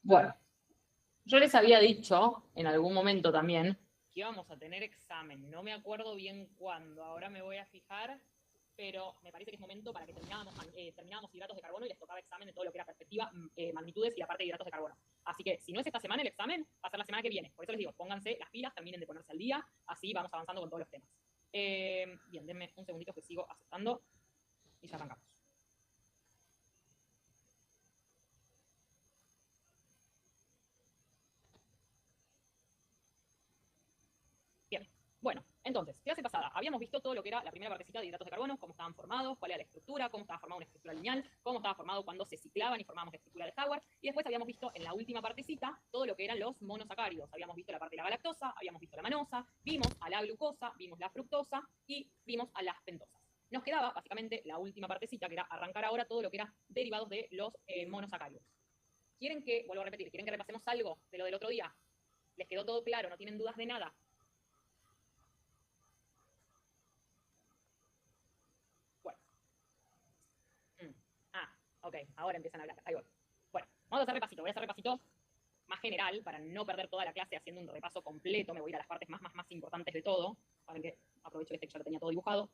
Bueno, yo les había dicho en algún momento también que íbamos a tener examen. No me acuerdo bien cuándo, ahora me voy a fijar, pero me parece que es momento para que terminábamos hidratos de carbono y les tocaba examen de todo lo que era perspectiva, magnitudes y la parte de hidratos de carbono. Así que si no es esta semana el examen, va a ser la semana que viene. Por eso les digo, pónganse las pilas, terminen de ponerse al día, así vamos avanzando con todos los temas. Bien, denme un segundito que sigo aceptando y ya arrancamos. Bien, bueno, entonces, clase pasada, habíamos visto todo lo que era la primera partecita de hidratos de carbono, cómo estaban formados, cuál era la estructura, cómo estaba formada una estructura lineal, cómo estaba formado cuando se ciclaban y formábamos la estructura de Howard, y después habíamos visto en la última partecita todo lo que eran los monosacáridos. Habíamos visto la parte de la galactosa, habíamos visto la manosa, vimos a la glucosa, vimos la fructosa y vimos a las pentosas. Nos quedaba básicamente la última partecita, que era arrancar ahora todo lo que era derivados de los monosacáridos. ¿Quieren que, vuelvo a repetir, quieren que repasemos algo de lo del otro día? ¿Les quedó todo claro? ¿No tienen dudas de nada? Ok, ahora empiezan a hablar. Ahí voy. Bueno, vamos a hacer repasito. Voy a hacer repasito más general para no perder toda la clase haciendo un repaso completo. Me voy a ir a las partes más importantes de todo. Para que aprovecho este que ya lo tenía todo dibujado.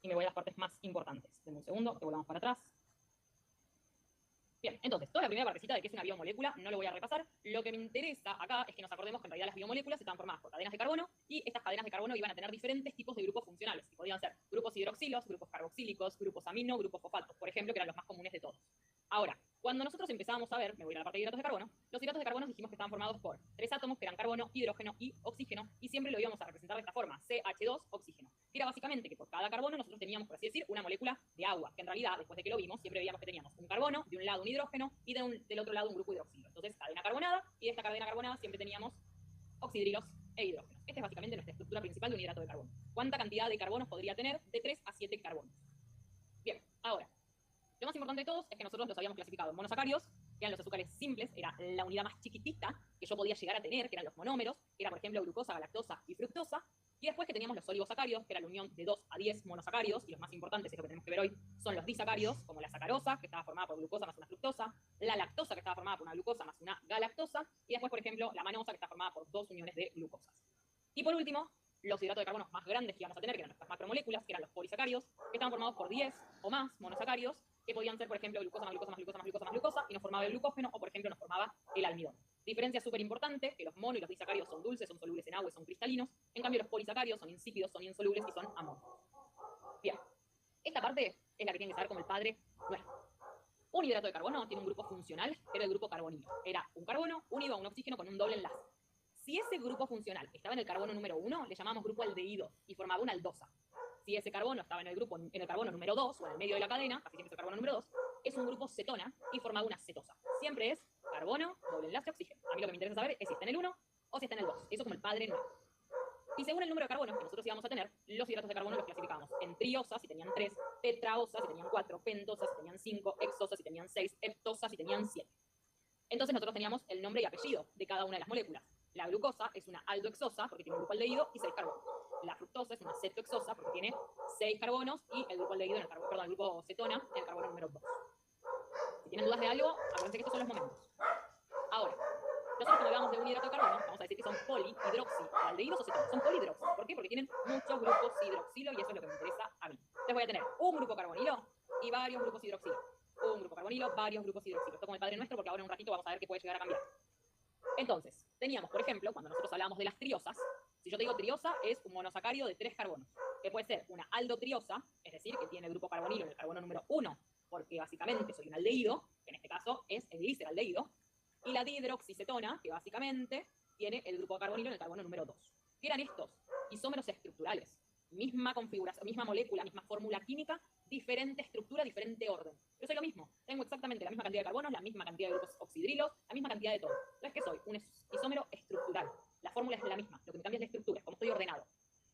Y me voy a las partes más importantes. Denme un segundo, que volvamos para atrás. Bien, entonces, toda la primera partecita de qué es una biomolécula no lo voy a repasar. Lo que me interesa acá es que nos acordemos que en realidad las biomoléculas están formadas por cadenas de carbono y estas cadenas de carbono iban a tener diferentes tipos de grupos funcionales, que podían ser grupos hidroxilos, grupos carboxílicos, grupos amino, grupos fosfatos, por ejemplo, que eran los más comunes de todos. Ahora, cuando nosotros empezábamos a ver, me voy a la parte de hidratos de carbono, los hidratos de carbono dijimos que estaban formados por 3 átomos, que eran carbono, hidrógeno y oxígeno, y siempre lo íbamos a representar de esta forma, CH2, oxígeno. Que era básicamente que por cada carbono nosotros teníamos, por así decir, una molécula de agua, que en realidad, después de que lo vimos, siempre veíamos que teníamos un carbono, de un lado un hidrógeno, y del otro lado un grupo hidroxilo. Entonces, cadena carbonada, y de esta cadena carbonada siempre teníamos oxidrilos e hidrógenos. Esta es básicamente nuestra estructura principal de un hidrato de carbono. ¿Cuánta cantidad de carbonos podría tener? De 3 a 7 carbonos. Bien, ahora, lo más importante de todos es que nosotros los habíamos clasificado en monosacáridos, que eran los azúcares simples, era la unidad más chiquitita que yo podía llegar a tener, que eran los monómeros, que era por ejemplo glucosa, galactosa y fructosa, y después que teníamos los oligosacáridos, que era la unión de 2 a 10 monosacáridos, y los más importantes, es lo que tenemos que ver hoy, son los disacáridos, como la sacarosa, que estaba formada por glucosa más una fructosa, la lactosa, que estaba formada por una glucosa más una galactosa, y después, por ejemplo, la manosa, que está formada por 2 uniones de glucosas. Y por último, los hidratos de carbono más grandes que íbamos a tener, que eran nuestras macromoléculas, que eran los polisacáridos, que estaban formados por 10 o más monosacáridos, que podían ser, por ejemplo, glucosa más glucosa más glucosa más glucosa más glucosa, y nos formaba el glucógeno, o por ejemplo nos formaba el almidón. Diferencia súper importante, que los mono y los disacáridos son dulces, son solubles en agua y son cristalinos, en cambio los polisacáridos son insípidos, son insolubles y son amorfos. Bien, esta parte es la que tienen que saber como el padre nuestro. Un hidrato de carbono tiene un grupo funcional, que era el grupo carbonilo. Era un carbono unido a un oxígeno con un doble enlace. Si ese grupo funcional estaba en el carbono número 1, le llamamos grupo aldehído y formaba una aldosa. Si ese carbono estaba en el carbono número 2 o en el medio de la cadena, así siempre es el carbono número 2, es un grupo cetona y formaba una cetosa. Siempre es carbono, doble enlace, oxígeno. A mí lo que me interesa saber es si está en el 1 o si está en el 2. Eso como el padre nuestro. Y según el número de carbonos que nosotros íbamos a tener, los hidratos de carbono los clasificamos en triosas, si tenían 3, tetraosas, si tenían 4, pentosas, si tenían 5, hexosas, si tenían 6, heptosas, si tenían 7. Entonces nosotros teníamos el nombre y apellido de cada una de las moléculas. La glucosa es una aldohexosa porque tiene un grupo aldehído y 6 carbonos. La fructosa es una cetohexosa porque tiene 6 carbonos y el grupo aldehído el grupo cetona en el carbono número 2. Si tienen dudas de algo, acuérdense que estos son los momentos. Ahora, nosotros cuando hablamos de un hidrato de carbono, vamos a decir que son polihidroxialdehídos o cetonas. Son polihidroxi. ¿Por qué? Porque tienen muchos grupos hidroxilo y eso es lo que me interesa a mí. Entonces voy a tener un grupo carbonilo y varios grupos hidroxilo. Un grupo carbonilo, varios grupos hidroxilo. Esto como el padre nuestro porque ahora en un ratito vamos a ver qué puede llegar a cambiar. Entonces, teníamos, por ejemplo, cuando nosotros hablábamos de las triosas, si yo te digo triosa, es un monosacárido de 3 carbonos, que puede ser una aldotriosa, es decir, que tiene el grupo carbonilo en el carbono número 1, porque básicamente soy un aldehído, que en este caso es el gliceraldehído, y la dihidroxicetona, que básicamente tiene el grupo carbonilo en el carbono número 2. ¿Qué eran estos? Isómeros estructurales. Misma configuración, misma molécula, misma fórmula química, diferente estructura, diferente orden. Yo soy lo mismo. Tengo exactamente la misma cantidad de carbonos, la misma cantidad de grupos oxidrilos, la misma cantidad de todo. Entonces, ¿qué soy? Un isómero estructural. La fórmula es la misma. Lo que me cambia es la estructura, es como estoy ordenado.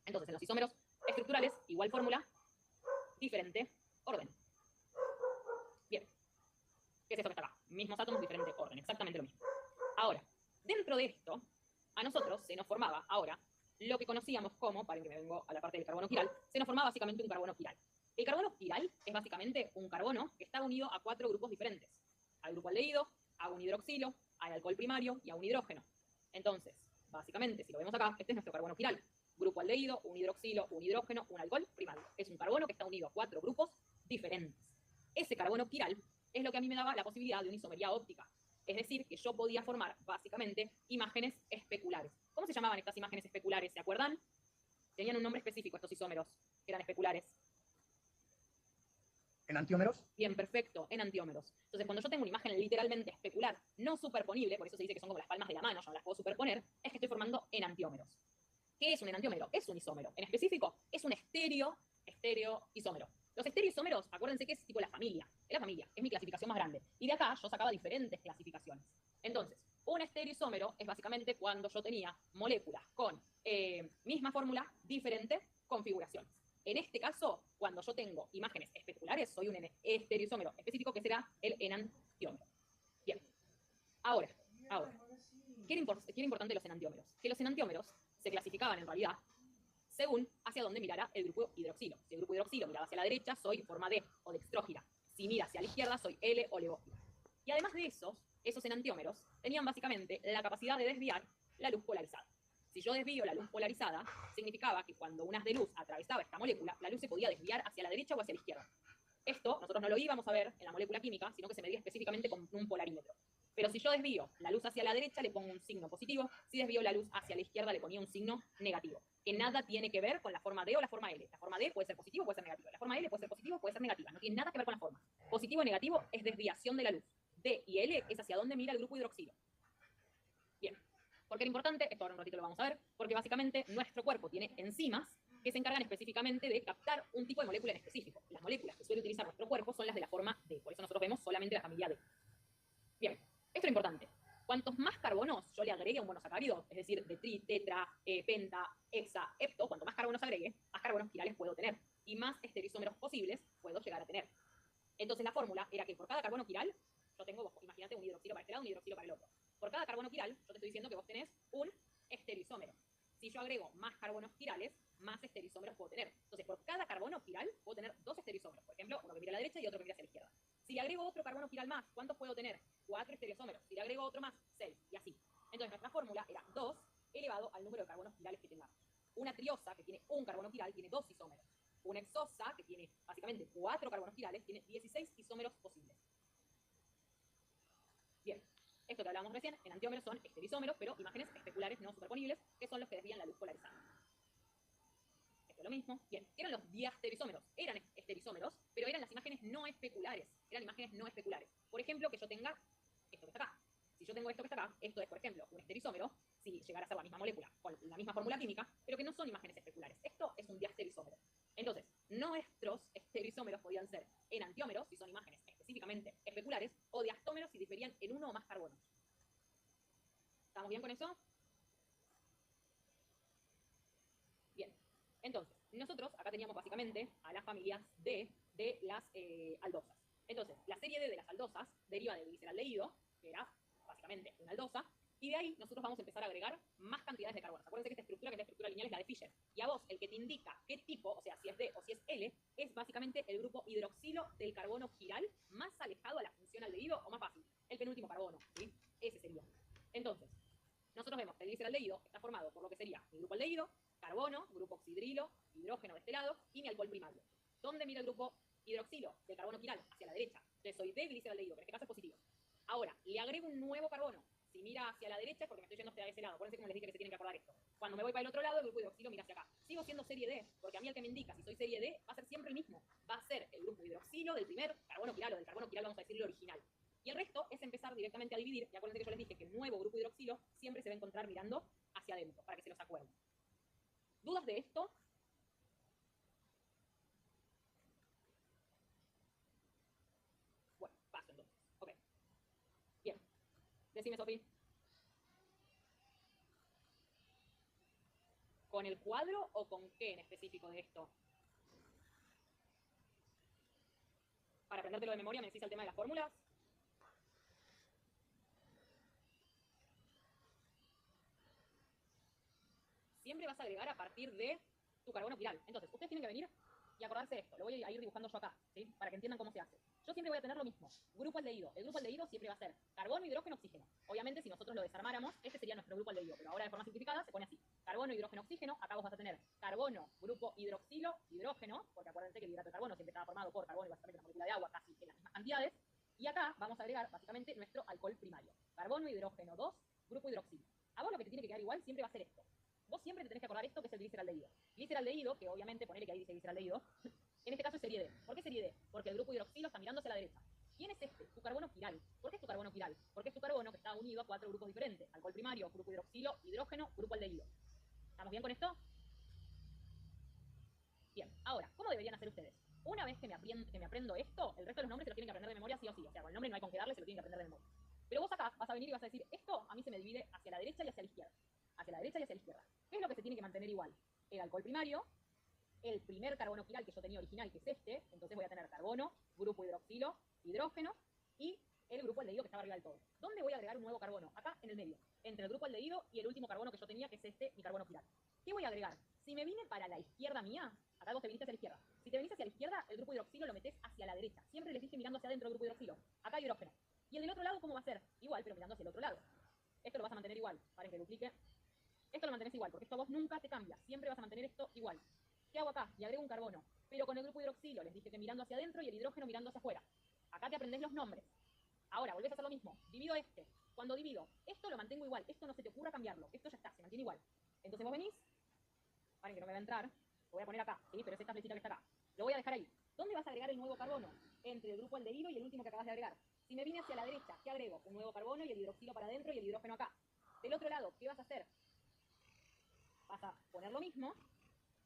Entonces, en los isómeros estructurales, igual fórmula, diferente orden. Bien. ¿Qué es esto que está acá? Mismos átomos, diferente orden. Exactamente lo mismo. Ahora, dentro de esto, a nosotros se nos formaba ahora lo que conocíamos como, paren que me vengo a la parte del carbono quiral, se nos formaba básicamente un carbono quiral. El carbono quiral es básicamente un carbono que está unido a 4 grupos diferentes. Al grupo aldehído, a un hidroxilo, al alcohol primario y a un hidrógeno. Entonces, básicamente, si lo vemos acá, este es nuestro carbono quiral. Grupo aldehído, un hidroxilo, un hidrógeno, un alcohol primario. Es un carbono que está unido a 4 grupos diferentes. Ese carbono quiral es lo que a mí me daba la posibilidad de una isomería óptica. Es decir, que yo podía formar, básicamente, imágenes especulares. ¿Cómo se llamaban estas imágenes especulares? ¿Se acuerdan? Tenían un nombre específico estos isómeros, que eran especulares. ¿Enantiómeros? Bien, perfecto, enantiómeros. Entonces, cuando yo tengo una imagen literalmente especular, no superponible, por eso se dice que son como las palmas de la mano, yo no las puedo superponer, es que estoy formando enantiómeros. ¿Qué es un enantiómero? Es un isómero. En específico, es un estereoisómero. Los estereoisómeros, acuérdense que es tipo la familia. Es la familia, es mi clasificación más grande. Y de acá yo sacaba diferentes clasificaciones. Entonces, un estereoisómero es básicamente cuando yo tenía moléculas con misma fórmula, diferente configuración. En este caso, cuando yo tengo imágenes especulares, soy un estereoisómero específico que será el enantiómero. Bien. Ahora, ¿qué era importante de los enantiómeros? Que los enantiómeros se clasificaban en realidad según hacia dónde mirara el grupo hidroxilo. Si el grupo hidroxilo miraba hacia la derecha, soy forma D o dextrógira. Si mira hacia la izquierda, soy L o levógira. Y además de esos enantiómeros tenían básicamente la capacidad de desviar la luz polarizada. Si yo desvío la luz polarizada, significaba que cuando un haz de luz atravesaba esta molécula, la luz se podía desviar hacia la derecha o hacia la izquierda. Esto nosotros no lo íbamos a ver en la molécula química, sino que se medía específicamente con un polarímetro. Pero si yo desvío la luz hacia la derecha, le pongo un signo positivo. Si desvío la luz hacia la izquierda, le ponía un signo negativo. Que nada tiene que ver con la forma D o la forma L. La forma D puede ser positivo o puede ser negativo. La forma L puede ser positivo o puede ser negativa. No tiene nada que ver con la forma. Positivo o negativo es desviación de la luz. D y L es hacia dónde mira el grupo hidroxilo. Bien. ¿Por qué era importante? Esto ahora un ratito lo vamos a ver. Porque básicamente nuestro cuerpo tiene enzimas que se encargan específicamente de captar un tipo de molécula en específico. Las moléculas que suele utilizar nuestro cuerpo son las de la forma D. Por eso nosotros vemos solamente la familia D. Bien. Esto es importante. Cuantos más carbonos yo le agregue a un monosacárido, es decir, de tri, tetra, penta, hexa, hepto, cuanto más carbonos agregue, más carbonos quirales puedo tener. Y más estereoisómeros posibles puedo llegar a tener. Entonces la fórmula era que por cada carbono quiral, yo tengo, imagínate, un hidroxilo para este lado, un hidroxilo para el otro. Por cada carbono quiral, yo te estoy diciendo que vos tenés un estereoisómero. Si yo agrego más carbonos quirales, más estereoisómeros puedo tener. Entonces, por cada carbono quiral, puedo tener 2 estereoisómeros. Por ejemplo, uno que mira a la derecha y otro que mira hacia la izquierda. Si le agrego otro carbono quiral más, ¿cuántos puedo tener? 4 estereoisómeros. Si le agrego otro más, 6, y así. Entonces, nuestra fórmula era 2 elevado al número de carbonos quirales que tengamos. Una triosa, que tiene un carbono quiral, tiene 2 isómeros. Una hexosa, que tiene básicamente 4 carbonos quirales, tiene 16 isómeros posibles. Bien. Esto que hablábamos recién, enantiómeros son estereoisómeros, pero imágenes especulares no superponibles, que son los que desvían la luz polarizada. Esto es lo mismo. Bien, ¿qué eran los diastereoisómeros? Eran estereoisómeros, pero eran las imágenes no especulares. Eran imágenes no especulares. Por ejemplo, que yo tenga esto que está acá. Si yo tengo esto que está acá, esto es, por ejemplo, un estereoisómero, si llegara a ser la misma molécula, con la misma fórmula química, pero que no son imágenes especulares. Esto es un diastereoisómero. Entonces, nuestros estereoisómeros podían ser enantiómeros, si son imágenes específicamente especulares, o diastómeros si diferían en uno o más carbonos. ¿Estamos bien con eso? Bien. Entonces, nosotros acá teníamos básicamente a las familias D de las aldosas. Entonces, la serie D de las aldosas deriva del gliceraldehído, que era básicamente una aldosa, y de ahí nosotros vamos a empezar a agregar más cantidades de carbonos. Acuérdense que esta estructura, que es la estructura lineal, es la de Fischer. Y a vos, el que te indica qué tipo, o sea, si es D o si es L, es básicamente el grupo hidroxilo del carbono quiral más alejado a la función aldehído o más fácil. El penúltimo carbono, ¿sí? Ese sería. Entonces, nosotros vemos que el gliceraldehído está formado por lo que sería mi grupo aldehído, carbono, grupo oxidrilo, hidrógeno de este lado, y mi alcohol primario. ¿Dónde mira el grupo hidroxilo del carbono quiral? Hacia la derecha. Entonces soy D gliceraldehído, que en este caso es positivo. Ahora, le agrego un nuevo carbono. Si mira hacia la derecha es porque me estoy yendo hacia ese lado. Acuérdense como les dije que se tienen que acordar esto. Cuando me voy para el otro lado, el grupo hidroxilo mira hacia acá. Sigo siendo serie D, porque a mí el que me indica si soy serie D va a ser siempre el mismo. Va a ser el grupo hidroxilo del primer carbono quiral, o del carbono quiral, vamos a decir el original. Y el resto es empezar directamente a dividir. Y acuérdense que yo les dije que el nuevo grupo hidroxilo siempre se va a encontrar mirando hacia adentro, para que se los acuerden. ¿Dudas de esto? Bueno, paso entonces. Ok. Bien. Decime, Sofi. ¿Con el cuadro o con qué en específico de esto? Para aprendértelo de memoria, ¿me decís el tema de las fórmulas? Siempre vas a agregar a partir de tu carbono quiral. Entonces, ustedes tienen que venir y acordarse de esto. Lo voy a ir dibujando yo acá, ¿sí? Para que entiendan cómo se hace. yo siempre voy a tener lo mismo. Grupo aldehído. El grupo aldehído siempre va a ser carbono, hidrógeno, oxígeno. Obviamente, si nosotros lo desarmáramos, este sería nuestro grupo aldehído, pero ahora de forma simplificada se pone así. Carbono, hidrógeno, oxígeno. Acá vos vas a tener carbono, grupo hidroxilo, hidrógeno, porque acuérdense que el hidrato de carbono siempre estaba formado por carbono y básicamente una molécula de agua casi en las mismas cantidades. Y acá vamos a agregar básicamente nuestro alcohol primario. Carbono, hidrógeno 2, grupo hidroxilo. A vos lo que te tiene que quedar igual siempre va a ser esto. Vos siempre te tenés que acordar esto, que es el gliceraldehído. Gliceraldehído, que obviamente, ponele que ahí dice gliceraldehído, en este caso es serie D. ¿Por qué serie D? Porque el grupo hidroxilo está mirando hacia la derecha. ¿Quién es este? Tu carbono quiral. ¿Por qué es tu carbono quiral? Porque es tu carbono que está unido a 4 grupos diferentes. Alcohol primario, grupo hidroxilo, hidrógeno, grupo aldehído. ¿Estamos bien con esto? Bien. Ahora, ¿cómo deberían hacer ustedes? Una vez que me aprendo esto, el resto de los nombres se los tienen que aprender de memoria sí o sí. O sea, con el nombre no hay con qué darle, se lo tienen que aprender de memoria. Pero vos acá vas a venir y vas a decir, esto a mí se me divide hacia la derecha y hacia la izquierda. Hacia la derecha y hacia la izquierda. ¿Qué es lo que se tiene que mantener igual? El alcohol primario, el primer carbono quiral que yo tenía original, que es este, entonces voy a tener carbono, grupo hidroxilo, hidrógeno, y el grupo aldehído que estaba arriba del todo. ¿Dónde voy a agregar un nuevo carbono? Acá en el medio, entre el grupo aldehído y el último carbono que yo tenía, que es este, mi carbono quiral. ¿Qué voy a agregar? Si me vine para la izquierda mía, acá vos te viniste hacia la izquierda. Si te venís hacia la izquierda, el grupo hidroxilo lo metés hacia la derecha. Siempre les dije mirando hacia adentro el grupo hidroxilo. Acá hay hidrógeno. Y el del otro lado, ¿cómo va a ser? Igual, pero mirando hacia el otro lado. Esto lo vas a mantener igual. Para que duplique. Esto lo mantenés igual, porque esto vos nunca te cambia. Siempre vas a mantener esto igual. ¿Qué hago acá? Le agrego un carbono. Pero con el grupo hidroxilo les dije que mirando hacia adentro y el hidrógeno mirando hacia afuera. Acá te aprendés los nombres. Ahora, volvés a hacer lo mismo. Divido este. Cuando divido, esto lo mantengo igual. Esto no se te ocurra cambiarlo. Esto ya está, se mantiene igual. Entonces vos venís. Paren que no me va a entrar. Lo voy a poner acá, ¿sí? Pero es esta flechita que está acá. Lo voy a dejar ahí. ¿Dónde vas a agregar el nuevo carbono? Entre el grupo aldehído y el último que acabas de agregar. Si me vine hacia la derecha, ¿qué agrego? Un nuevo carbono y el hidroxilo para adentro y el hidrógeno acá. Del otro lado, ¿qué vas a hacer? Vas a poner lo mismo,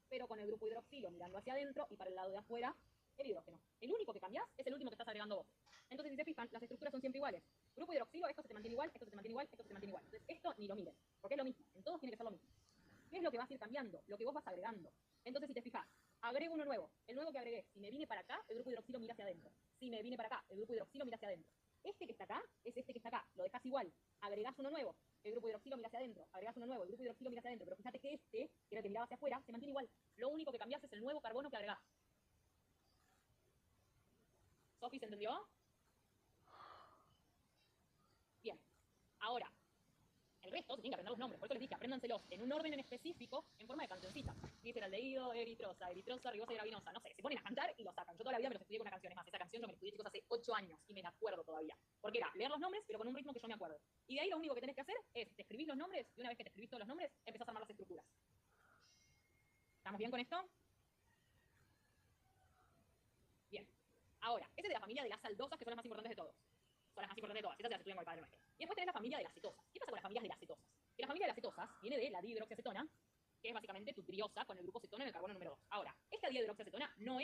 pero con el grupo hidroxilo mirando hacia adentro y para el lado de afuera el hidrógeno. El único que cambias es el último que estás agregando vos. Entonces, si se fijan, las estructuras son siempre iguales. Grupo hidroxilo, esto se te mantiene igual, esto se te mantiene igual, esto se te mantiene igual. Entonces, esto ni lo mires, porque es lo mismo. En todos tiene que ser lo mismo. ¿Qué es lo que vas a ir cambiando? Lo que vos vas agregando. Entonces, si te fijas, agrego uno nuevo. El nuevo que agregué, si me vine para acá, el grupo hidroxilo mira hacia adentro. Si me vine para acá, el grupo hidroxilo mira hacia adentro. Este que está acá es este que está acá. Lo dejas igual. Agregás uno nuevo. El grupo hidroxilo mira hacia adentro. Agregás uno nuevo. El grupo hidroxilo mira hacia adentro. Pero fíjate que este, que era el que miraba hacia afuera, se mantiene igual. Lo único que cambias es el nuevo carbono que agregás. ¿Sofi se entendió? Bien. Ahora, el resto se tienen que aprender los nombres. Por eso les dije, apréndanselos en un orden en específico, en forma de cancioncita. Gliceraldehído, eritrosa, ribosa y gravinosa. No sé, se ponen a cantar y lo sacan. Yo toda la vida me los estudié con una canción. Es más, esa canción yo me la estudié, chicos, hace 8 años y me la acuerdo todavía. Porque era leer los nombres, pero con un ritmo que yo me acuerdo. Y de ahí lo único que tenés que hacer es, te escribís los nombres y una vez que te escribís todos los nombres, empezás a armar las estructuras. ¿Estamos bien con esto? Bien. Ahora, ese es de la familia de las aldosas, que son las más importantes de todos. Son las más importantes de todas. Esas se las estudian con el Padre Nuestro. Y después tenés la familia de las cetosas. ¿Qué pasa con las familias de las cetosas? Que la familia de las cetosas viene de la dihidroxiacetona, que es básicamente tu triosa con el grupo cetona en el carbono número 2. Ahora, esta dihidroxiacetona no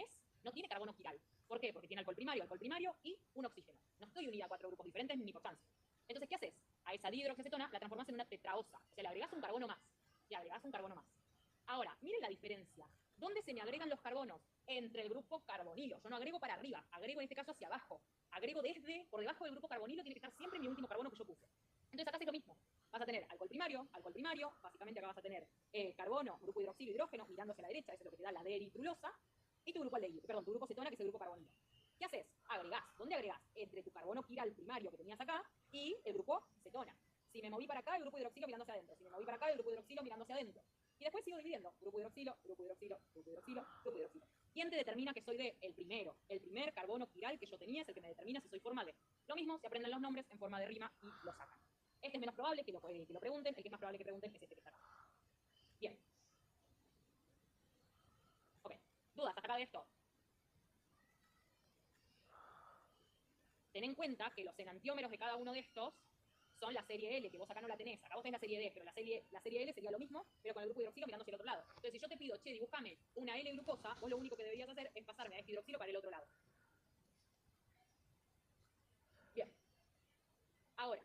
tiene carbono quiral. ¿Por qué? Porque tiene alcohol primario y un oxígeno. No estoy unida a 4 grupos diferentes ni por chance. Entonces, ¿qué haces? A esa dihidroxiacetona la transformas en una tetraosa. O sea, le agregás un carbono más. Le agregás un carbono más. Ahora, miren la diferencia. ¿Dónde se me agregan los carbonos? Entre el grupo carbonilo. Yo no agrego para arriba, agrego en este caso hacia abajo. Agrego por debajo del grupo carbonilo, tiene que estar siempre mi último carbono que yo puse. Entonces acá es lo mismo. Vas a tener alcohol primario, básicamente acá vas a tener carbono, grupo hidroxilo, hidrógeno, mirando hacia la derecha, eso es lo que te da la D-eritrulosa, y tu grupo aldehído, perdón, tu grupo cetona, que es el grupo carbonilo. ¿Qué haces? Agregás. ¿Dónde agregás? Entre tu carbono quiral primario que tenías acá y el grupo cetona. Si me moví para acá, el grupo hidroxilo mirando hacia adentro. Si me moví para acá, el grupo hidroxilo mirando hacia adentro. Y después sigo dividiendo. Grupo hidroxilo, grupo hidroxilo, grupo hidroxilo, grupo hidroxilo. ¿Quién te determina que soy de el primero? El primer carbono quiral que yo tenía es el que me determina si soy forma de. Lo mismo, se aprenden los nombres en forma de rima y lo sacan. Este es menos probable que lo pregunten, el que es más probable que pregunten es este que está acá. Bien. Ok. ¿Dudas hasta acá de esto? Ten en cuenta que los enantiómeros de cada uno de estos son la serie L, que vos acá no la tenés. Acá vos tenés la serie D, pero la serie L sería lo mismo, pero con el grupo hidroxilo mirando hacia el otro lado. Entonces, si yo te pido, che, dibújame una L glucosa, vos lo único que deberías hacer es pasarme a este hidroxilo para el otro lado. Bien. Ahora,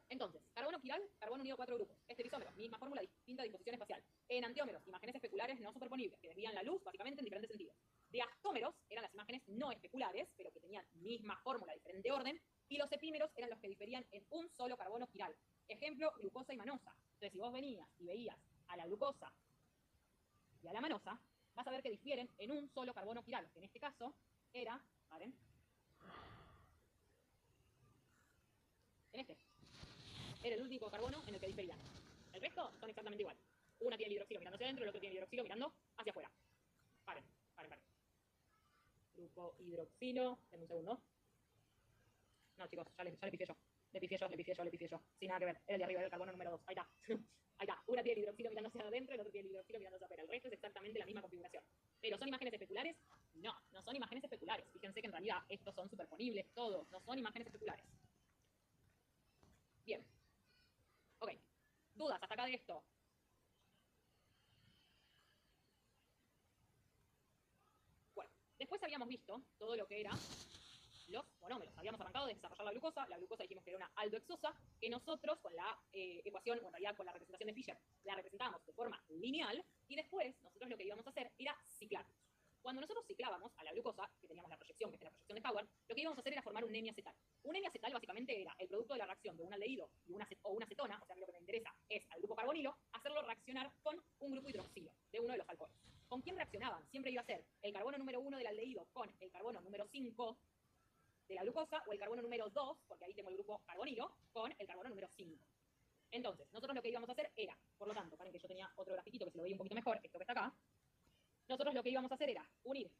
entonces, carbono quiral, carbono unido a 4 grupos. Estereisómeros, misma fórmula, distinta disposición espacial. Enantiómeros, imágenes especulares no superponibles, que desvían la luz básicamente en diferentes sentidos. Diastómeros eran las imágenes no especulares, pero que tenían misma fórmula, diferente orden. Y los epímeros eran los que diferían en un solo carbono quiral. Ejemplo, glucosa y manosa. Entonces, si vos venías y veías a la glucosa y a la manosa, vas a ver que difieren en un solo carbono quiral, que en este caso era, ¿vale? en este. Era el único carbono en el que diferían. El resto son exactamente igual. Una tiene el hidroxilo mirando hacia adentro, el otro tiene el hidroxilo mirando hacia afuera. Paren. Grupo hidroxilo. Denme un segundo. No, chicos, ya le pifié yo. Le pifié yo. Sin nada que ver. Era el de arriba, era el carbono número 2. Ahí está. Ahí está. Una tiene el hidroxilo mirando hacia adentro, el otro tiene el hidroxilo mirando hacia afuera. El resto es exactamente la misma configuración. ¿Pero son imágenes especulares? No, no son imágenes especulares. Fíjense que en realidad estos son superponibles todos. No son imágenes especulares. Bien. Ok. ¿Dudas hasta acá de esto? Bueno, después habíamos visto todo lo que era los monómeros. Habíamos arrancado de desarrollar la glucosa dijimos que era una aldohexosa, que nosotros con la ecuación, o en realidad con la representación de Fischer, la representábamos de forma lineal, y después nosotros lo que íbamos a hacer era ciclar. Cuando nosotros ciclábamos a la glucosa, que teníamos la proyección, que es la proyección de Howard, lo que íbamos a hacer era formar un hemiacetal. Un hemiacetal básicamente era el producto de la reacción de un aldehído y o una acetona, o sea que lo que me interesa es al grupo carbonilo, hacerlo reaccionar con un grupo hidroxilo de uno de los alcoholes. ¿Con quién reaccionaban? Siempre iba a ser el carbono número 1 del aldehído con el carbono número 5 de la glucosa, o el carbono número 2, porque ahí tengo el grupo carbonilo, con el carbono número 5. Entonces, nosotros lo que íbamos a hacer era, por lo tanto, paren que yo tenía otro grafiquito que se lo veía un poquito mejor, esto que está acá, nosotros lo que íbamos a hacer era unir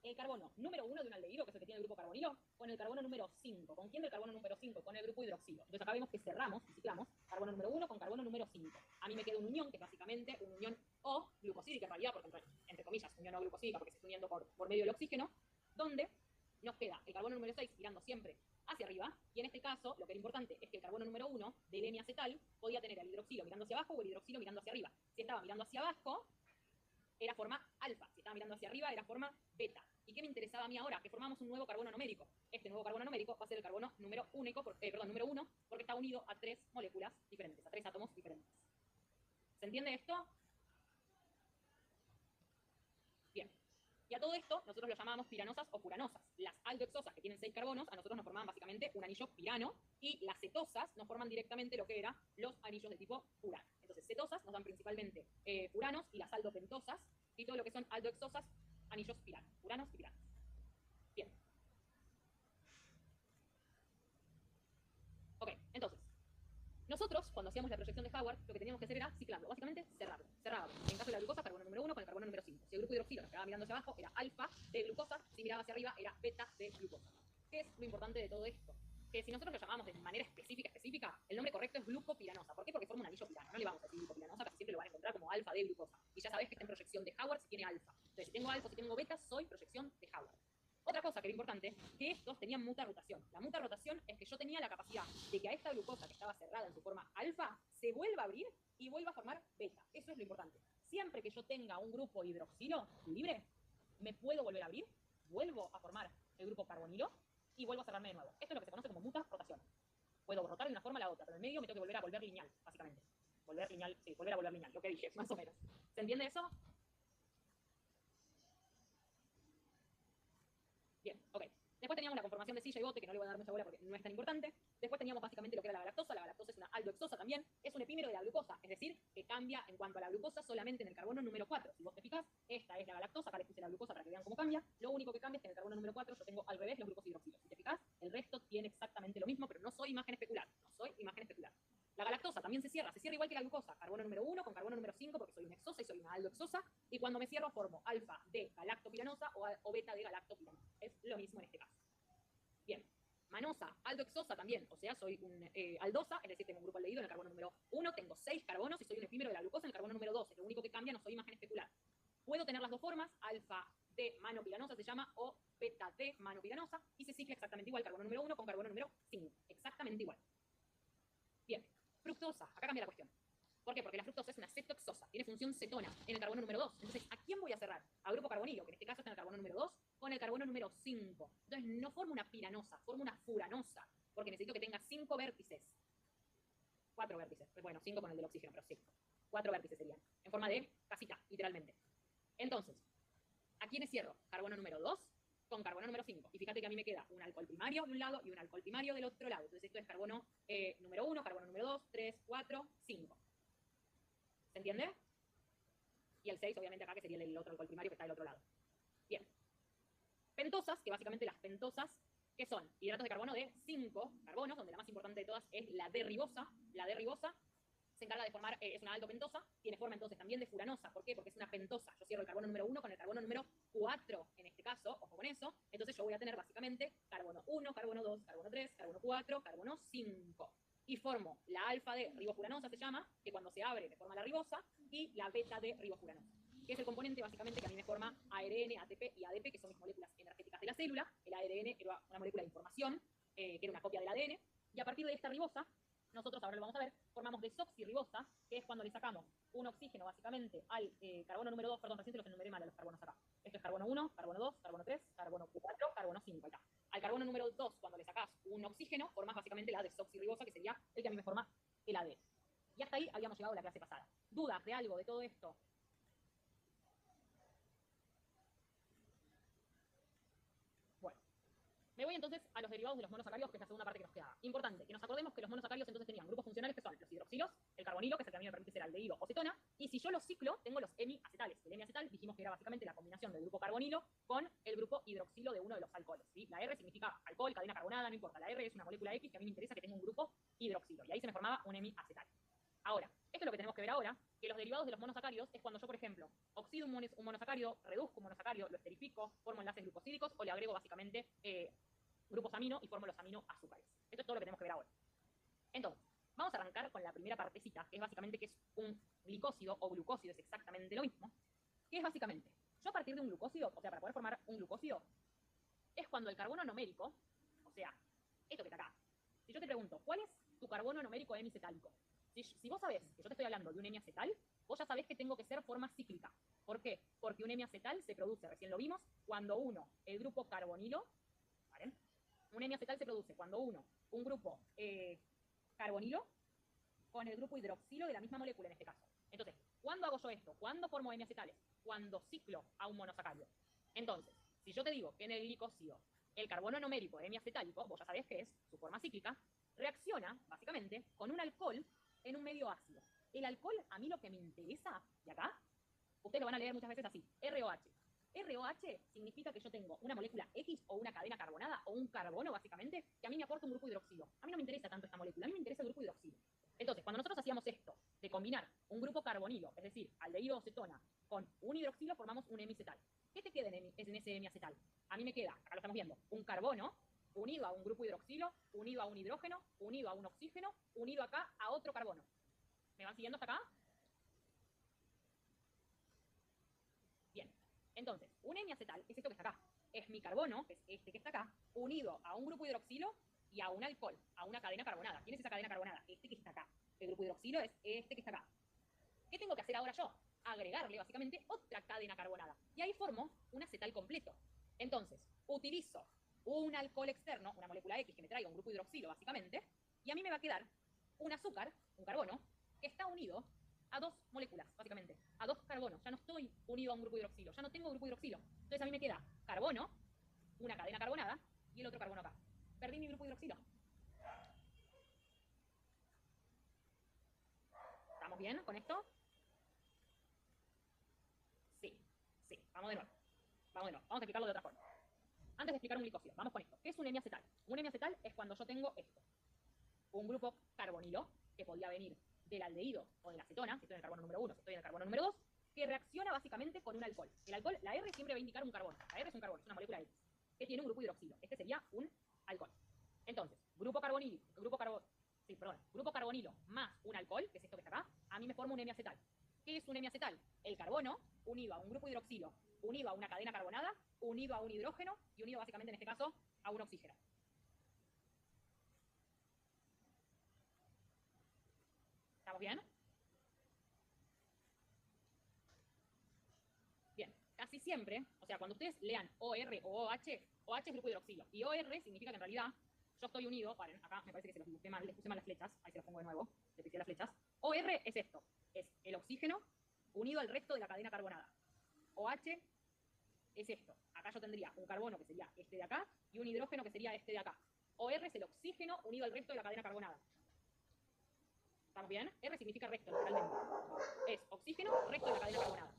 el carbono número 1 de un aldehído, que es el que tiene el grupo carbonilo, con el carbono número 5. ¿Con quién del carbono número 5? Con el grupo hidroxilo. Entonces acá vemos que cerramos y ciclamos carbono número 1 con carbono número 5. A mí me queda una unión, que es básicamente una unión O glucosídica en realidad, porque entre comillas, unión O glucosídica, porque se está uniendo por medio del oxígeno, donde nos queda el carbono número 6 mirando siempre hacia arriba, y en este caso lo que era importante es que el carbono número 1 del hemiacetal podía tener el hidroxilo mirando hacia abajo o el hidroxilo mirando hacia arriba. Si estaba mirando hacia abajo, era forma alfa. Si estaba mirando hacia arriba, era forma beta. ¿Y qué me interesaba a mí ahora? Que formamos un nuevo carbono numérico. Este nuevo carbono numérico va a ser el carbono número 1, porque está unido a 3 moléculas diferentes, a 3 átomos diferentes. ¿Se entiende esto? Bien. Y a todo esto, nosotros lo llamábamos piranosas o puranosas. Las aldohexosas, que tienen 6 carbonos, a nosotros nos formaban básicamente un anillo pirano, y las cetosas nos forman directamente lo que eran los anillos de tipo purano. Entonces, cetosas nos dan principalmente puranos, y las aldopentosas, y todo lo que son aldohexosas, anillos piranos, puranos y piranos. Bien. Ok, entonces, nosotros, cuando hacíamos la proyección de Howard, lo que teníamos que hacer era ciclarlo, básicamente cerrarlo. Cerrábamos. En caso de la glucosa, carbono número 1 con el carbono número 5. Si el grupo hidroxilo nos quedaba mirando hacia abajo, era alfa de glucosa. Si miraba hacia arriba, era beta de glucosa. ¿Qué es lo importante de todo esto? Que si nosotros lo llamamos de manera específica, el nombre correcto es glucopiranosa. ¿Por qué? Porque forma un anillo pirano. No le vamos a decir glucopiranosa, casi siempre lo van a encontrar como alfa de glucosa. Y ya sabés que está en proyección de Howard si tiene alfa. Entonces, si tengo alfa o si tengo beta, soy proyección de Howard. Otra cosa que era importante, que estos tenían muta-rotación. La muta-rotación es que yo tenía la capacidad de que a esta glucosa que estaba cerrada en su forma alfa, se vuelva a abrir y vuelva a formar beta. Eso es lo importante. Siempre que yo tenga un grupo hidroxilo libre, me puedo volver a abrir, vuelvo a formar el grupo carbonilo y vuelvo a cerrarme de nuevo. Esto es lo que se conoce como muta-rotación. Puedo rotar de una forma a la otra, pero en medio me tengo que volver a volver lineal, básicamente. Volver lineal, sí, volver a volver lineal, lo que dije, más o menos. ¿Se entiende eso? Bien, ok. Después teníamos la conformación de silla y bote, que no le voy a dar mucha bola porque no es tan importante. Después teníamos básicamente lo que era la galactosa. La galactosa es una aldohexosa también. Es un epímero de la glucosa, es decir, que cambia en cuanto a la glucosa solamente en el carbono número 4. Si vos te fijas, esta es la galactosa. Acá les puse la glucosa para que vean cómo cambia. Lo único que cambia es que en el carbono número 4 yo tengo al revés los grupos hidroxilos. Si te fijas, el resto tiene exactamente lo mismo, pero no soy imagen especular. No soy imagen especular. La galactosa también se cierra igual que la glucosa. Carbono número 1 con carbono número 5 porque soy una hexosa y soy una aldohexosa. Y cuando me cierro formo alfa de galactopiranosa o beta de galactopiranosa. Es lo mismo en este caso. Bien. Manosa, aldohexosa también, o sea, soy un aldosa, es decir, tengo un grupo aldehído en el carbono número 1, tengo 6 carbonos y soy un epímero de la glucosa en el carbono número 2. Es lo único que cambia, no soy imagen especular. Puedo tener las dos formas, alfa de manopiranosa se llama, o beta de manopiranosa, y se cicla exactamente igual, carbono número 1 con carbono número 5. Exactamente igual. Bien. Fructosa, acá cambia la cuestión. ¿Por qué? Porque la fructosa es una cetoxosa, tiene función cetona en el carbono número 2. Entonces, ¿a quién voy a cerrar? A grupo carbonilo, que en este caso está en el carbono número 2, con el carbono número 5. Entonces, no formo una piranosa, formo una furanosa, porque necesito que tenga 5 vértices. 4 vértices. Bueno, 5 con el del oxígeno, pero sí. 4 vértices serían, en forma de casita, literalmente. Entonces, ¿a quiénes cierro? Carbono número 2 con carbono número 5. Y fíjate que a mí me queda un alcohol primario de un lado y un alcohol primario del otro lado. Entonces, esto es carbono número 1, carbono número 2, 3, 4, 5. ¿Se entiende? Y el 6, obviamente, acá, que sería el otro alcohol primario que está del otro lado. Bien. Pentosas, que básicamente las pentosas que son hidratos de carbono de 5 carbonos, donde la más importante de todas es la D-ribosa. La D-ribosa se encarga de formar, es una aldopentosa, tiene forma entonces también de furanosa. ¿Por qué? Porque es una pentosa. Yo cierro el carbono número 1 con el carbono número 4, en este caso, ojo con eso. Entonces yo voy a tener básicamente carbono 1, carbono 2, carbono 3, carbono 4, carbono 5. Y formo la alfa de ribofuranosa, se llama, que cuando se abre me forma la ribosa, y la beta de ribofuranosa, que es el componente básicamente que a mí me forma ARN, ATP y ADP, que son mis moléculas energéticas de la célula. El ARN era una molécula de información, que era una copia del ADN, y a partir de esta ribosa, nosotros ahora lo vamos a ver, formamos desoxirribosa, que es cuando le sacamos un oxígeno básicamente al carbono número 2, perdón, recién te los enumeré mal a los carbonos acá. Esto es carbono 1, carbono 2, carbono 3, carbono 4, carbono 5, acá. Al carbono número 2, cuando le sacás un oxígeno, formas básicamente la desoxirribosa, que sería el que a mí me forma el ADN. Y hasta ahí habíamos llegado a la clase pasada. ¿Dudas de algo de todo esto? Bueno, me voy entonces a los derivados de los monosacáridos, que es la segunda parte que nos queda. Importante, que nos acordemos que los monosacáridos entonces tenían grupos funcionales que son los hidroxilos, el carbonilo, que es el que a mí me permite ser aldehído o cetona, y si yo los ciclo, tengo los hemiacetales. El hemiacetal dijimos que era básicamente la combinación del grupo carbonilo con el grupo hidroxilo de uno de los alcoholes, ¿sí? La R significa alcohol, cadena carbonada, no importa. La R es una molécula X que a mí me interesa que tenga un grupo hidroxilo, y ahí se me formaba un hemiacetal. Ahora, esto es lo que tenemos que ver ahora, que los derivados de los monosacáridos es cuando yo, por ejemplo, oxido un monosacárido, reduzco un monosacárido, lo esterifico, formo enlaces glucosídicos o le agrego básicamente grupos amino y formo los aminoazúcares. Esto es todo lo que tenemos que ver ahora. Entonces, vamos a arrancar con la primera partecita, que es básicamente que es un glicósido o glucósido, es exactamente lo mismo, que es básicamente, yo a partir de un glucósido, o sea, para poder formar un glucósido, es cuando el carbono numérico, o sea, esto que está acá, si yo te pregunto, ¿cuál es tu carbono numérico hemicetálico? Si vos sabés que yo te estoy hablando de un hemiacetal, vos ya sabés que tengo que ser forma cíclica. ¿Por qué? Porque un hemiacetal se produce, recién lo vimos, cuando uno, el grupo carbonilo, ¿vale? Un hemiacetal se produce cuando uno, un grupo carbonilo, con el grupo hidroxilo de la misma molécula en este caso. Entonces, ¿cuándo hago yo esto? ¿Cuándo formo hemiacetales? Cuando ciclo a un monosacárido. Entonces, si yo te digo que en el glicósido el carbono numérico hemiacetálico, vos ya sabés que es su forma cíclica, reacciona, básicamente, con un alcohol en un medio ácido. El alcohol, a mí lo que me interesa, de acá, ustedes lo van a leer muchas veces así, ROH. ROH significa que yo tengo una molécula X o una cadena carbonada o un carbono, básicamente, que a mí me aporta un grupo hidroxilo. A mí no me interesa tanto esta molécula, a mí me interesa el grupo hidroxilo. Entonces, cuando nosotros hacíamos esto, de combinar un grupo carbonilo, es decir, aldehído o cetona, con un hidroxilo, formamos un hemiacetal. ¿Qué te queda en ese hemiacetal? A mí me queda, acá lo estamos viendo, un carbono unido a un grupo hidroxilo, unido a un hidrógeno, unido a un oxígeno, unido acá a otro carbono. ¿Me van siguiendo hasta acá? Bien. Entonces, un hemiacetal es esto que está acá. Es mi carbono, que es este que está acá, unido a un grupo hidroxilo y a un alcohol, a una cadena carbonada. ¿Quién es esa cadena carbonada? Este que está acá. El grupo hidroxilo es este que está acá. ¿Qué tengo que hacer ahora yo? Agregarle básicamente otra cadena carbonada. Y ahí formo un acetal completo. Entonces, utilizo un alcohol externo, una molécula X que me traiga un grupo hidroxilo básicamente, y a mí me va a quedar un azúcar, un carbono, que está unido a dos moléculas, básicamente, a dos carbonos. Ya no estoy unido a un grupo hidroxilo, ya no tengo grupo hidroxilo. Entonces a mí me queda carbono, una cadena carbonada, y el otro carbono acá. Perdí mi grupo hidroxilo. ¿Estamos bien con esto? Sí, sí. Vamos de nuevo. Vamos de nuevo. Vamos a explicarlo de otra forma. Antes de explicar un glicósido, vamos con esto. ¿Qué es un hemiacetal? Un hemiacetal es cuando yo tengo esto. Un grupo carbonilo, que podía venir del aldehído o de la cetona, si estoy en el carbono número 1, si estoy en el carbono número 2, que reacciona básicamente con un alcohol. El alcohol, la R siempre va a indicar un carbono. La R es un carbono, es una molécula X, que tiene un grupo hidroxilo. Este sería un alcohol. Entonces, grupo carbonilo más un alcohol, que es esto que está acá, a mí me forma un hemiacetal. ¿Qué es un hemiacetal? El carbono unido a un grupo hidroxilo, unido a una cadena carbonada, unido a un hidrógeno y unido básicamente en este caso a un oxígeno. ¿Estamos bien? Bien, casi siempre, o sea, cuando ustedes lean OR o OH, OH es grupo hidroxilo, y OR significa que en realidad yo estoy unido, paren, acá me parece que se los dibujé mal, les puse mal las flechas, ahí se los pongo de nuevo, les puse las flechas. OR es esto, es el oxígeno unido al resto de la cadena carbonada. OH es esto, acá yo tendría un carbono que sería este de acá, y un hidrógeno que sería este de acá. OR es el oxígeno unido al resto de la cadena carbonada. ¿Estamos bien? R significa resto, literalmente. Es oxígeno, resto de la cadena carbonada.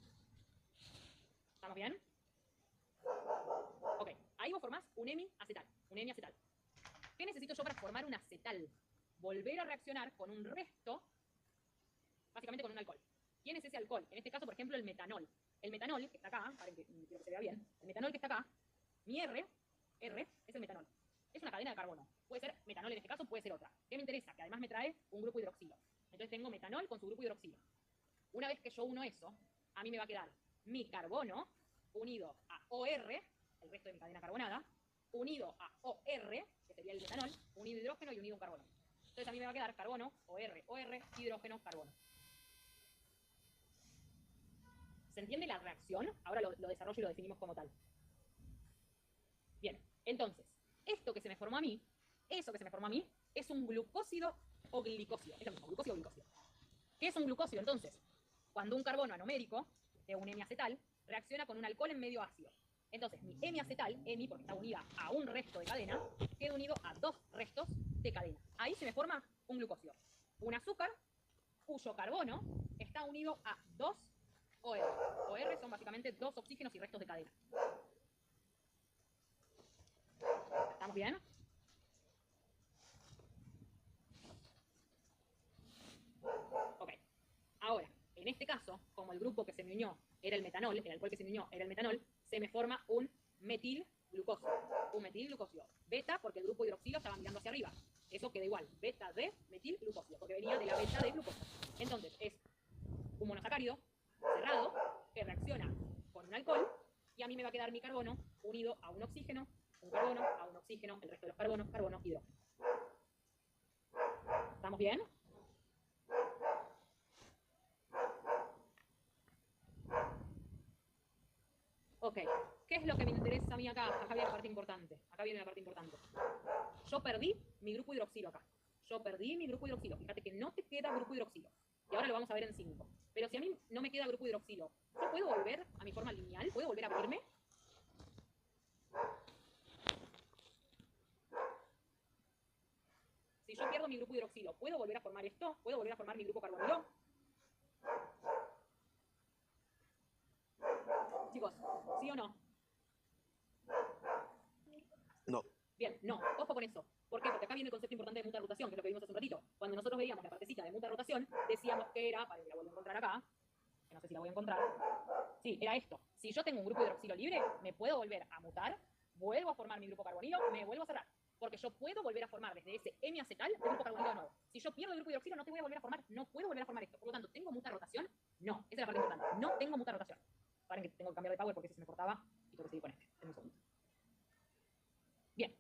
¿Estamos bien? Ok, ahí vos formás un hemiacetal. un hemiacetal. ¿Qué necesito yo para formar un acetal? Volver a reaccionar con un resto, básicamente con un alcohol. ¿Quién es ese alcohol? En este caso, por ejemplo, el metanol. El metanol, que está acá, para que quiero que se vea bien, el metanol que está acá, mi R es el metanol. Es una cadena de carbono. Puede ser metanol en este caso, puede ser otra. ¿Qué me interesa? Que además me trae un grupo hidroxilo. Entonces tengo metanol con su grupo hidroxilo. Una vez que yo uno eso, a mí me va a quedar mi carbono unido a OR, el resto de mi cadena carbonada, unido a OR, que sería el metanol, unido hidrógeno y unido un carbono. Entonces a mí me va a quedar carbono, OR, hidrógeno, carbono. ¿Se entiende la reacción? Ahora lo desarrollo y lo definimos como tal. Bien, entonces, esto que se me formó a mí, eso que se me formó a mí, es un glucósido o glicósido. Es lo mismo, glucósido o glicósido. ¿Qué es un glucósido entonces? Cuando un carbono anomérico, de un hemiacetal, reacciona con un alcohol en medio ácido. Entonces, mi hemiacetal, hemi, porque está unida a un resto de cadena, queda unido a dos restos de cadena. Ahí se me forma un glucósido. Un azúcar cuyo carbono está unido a dos OR. OR son básicamente dos oxígenos y restos de cadena. ¿Estamos bien? Ok. Ahora, en este caso, como el grupo que se me unió era el metanol, el alcohol que se me unió era el metanol, se me forma un metilglucósido. Un metilglucósido. Beta, porque el grupo hidroxilo estaba mirando hacia arriba. Eso queda igual. Beta de metilglucósido, porque venía de la beta de glucosa. Entonces, es un monosacárido cerrado que reacciona con un alcohol y a mí me va a quedar mi carbono unido a un oxígeno, un carbono, a un oxígeno, el resto de los carbonos, carbono, hidrógeno. ¿Estamos bien? Ok, ¿qué es lo que me interesa a mí acá? Acá viene la parte importante. Acá viene la parte importante. Yo perdí mi grupo hidroxilo acá. Yo perdí mi grupo hidroxilo. Fíjate que no te queda grupo hidroxilo. Y ahora lo vamos a ver en 5. Pero si a mí no me queda grupo hidroxilo, ¿yo puedo volver a mi forma lineal? ¿Puedo volver a abrirme? Si yo pierdo mi grupo hidroxilo, ¿puedo volver a formar esto? ¿Puedo volver a formar mi grupo carbonilo? Chicos, ¿sí o no? No. Bien, no, ojo con eso. ¿Por qué? Porque acá viene el concepto importante de muta rotación, que es lo que vimos hace un ratito. Cuando nosotros veíamos la partecita de muta rotación, decíamos que era, para que la vuelvo a encontrar acá, que no sé si la voy a encontrar. Sí, era esto. Si yo tengo un grupo hidroxilo libre, me puedo volver a mutar, vuelvo a formar mi grupo carbonilo, me vuelvo a cerrar. Porque yo puedo volver a formar desde ese hemiacetal el grupo carbonilo de nuevo. Si yo pierdo el grupo hidroxilo, no te voy a volver a formar, no puedo volver a formar esto. Por lo tanto, ¿tengo muta rotación? No, esa es la parte importante. No tengo muta rotación. Paren que tengo que cambiar de power porque ese se me cortaba y tengo que seguir con este. En un segundo. Bien.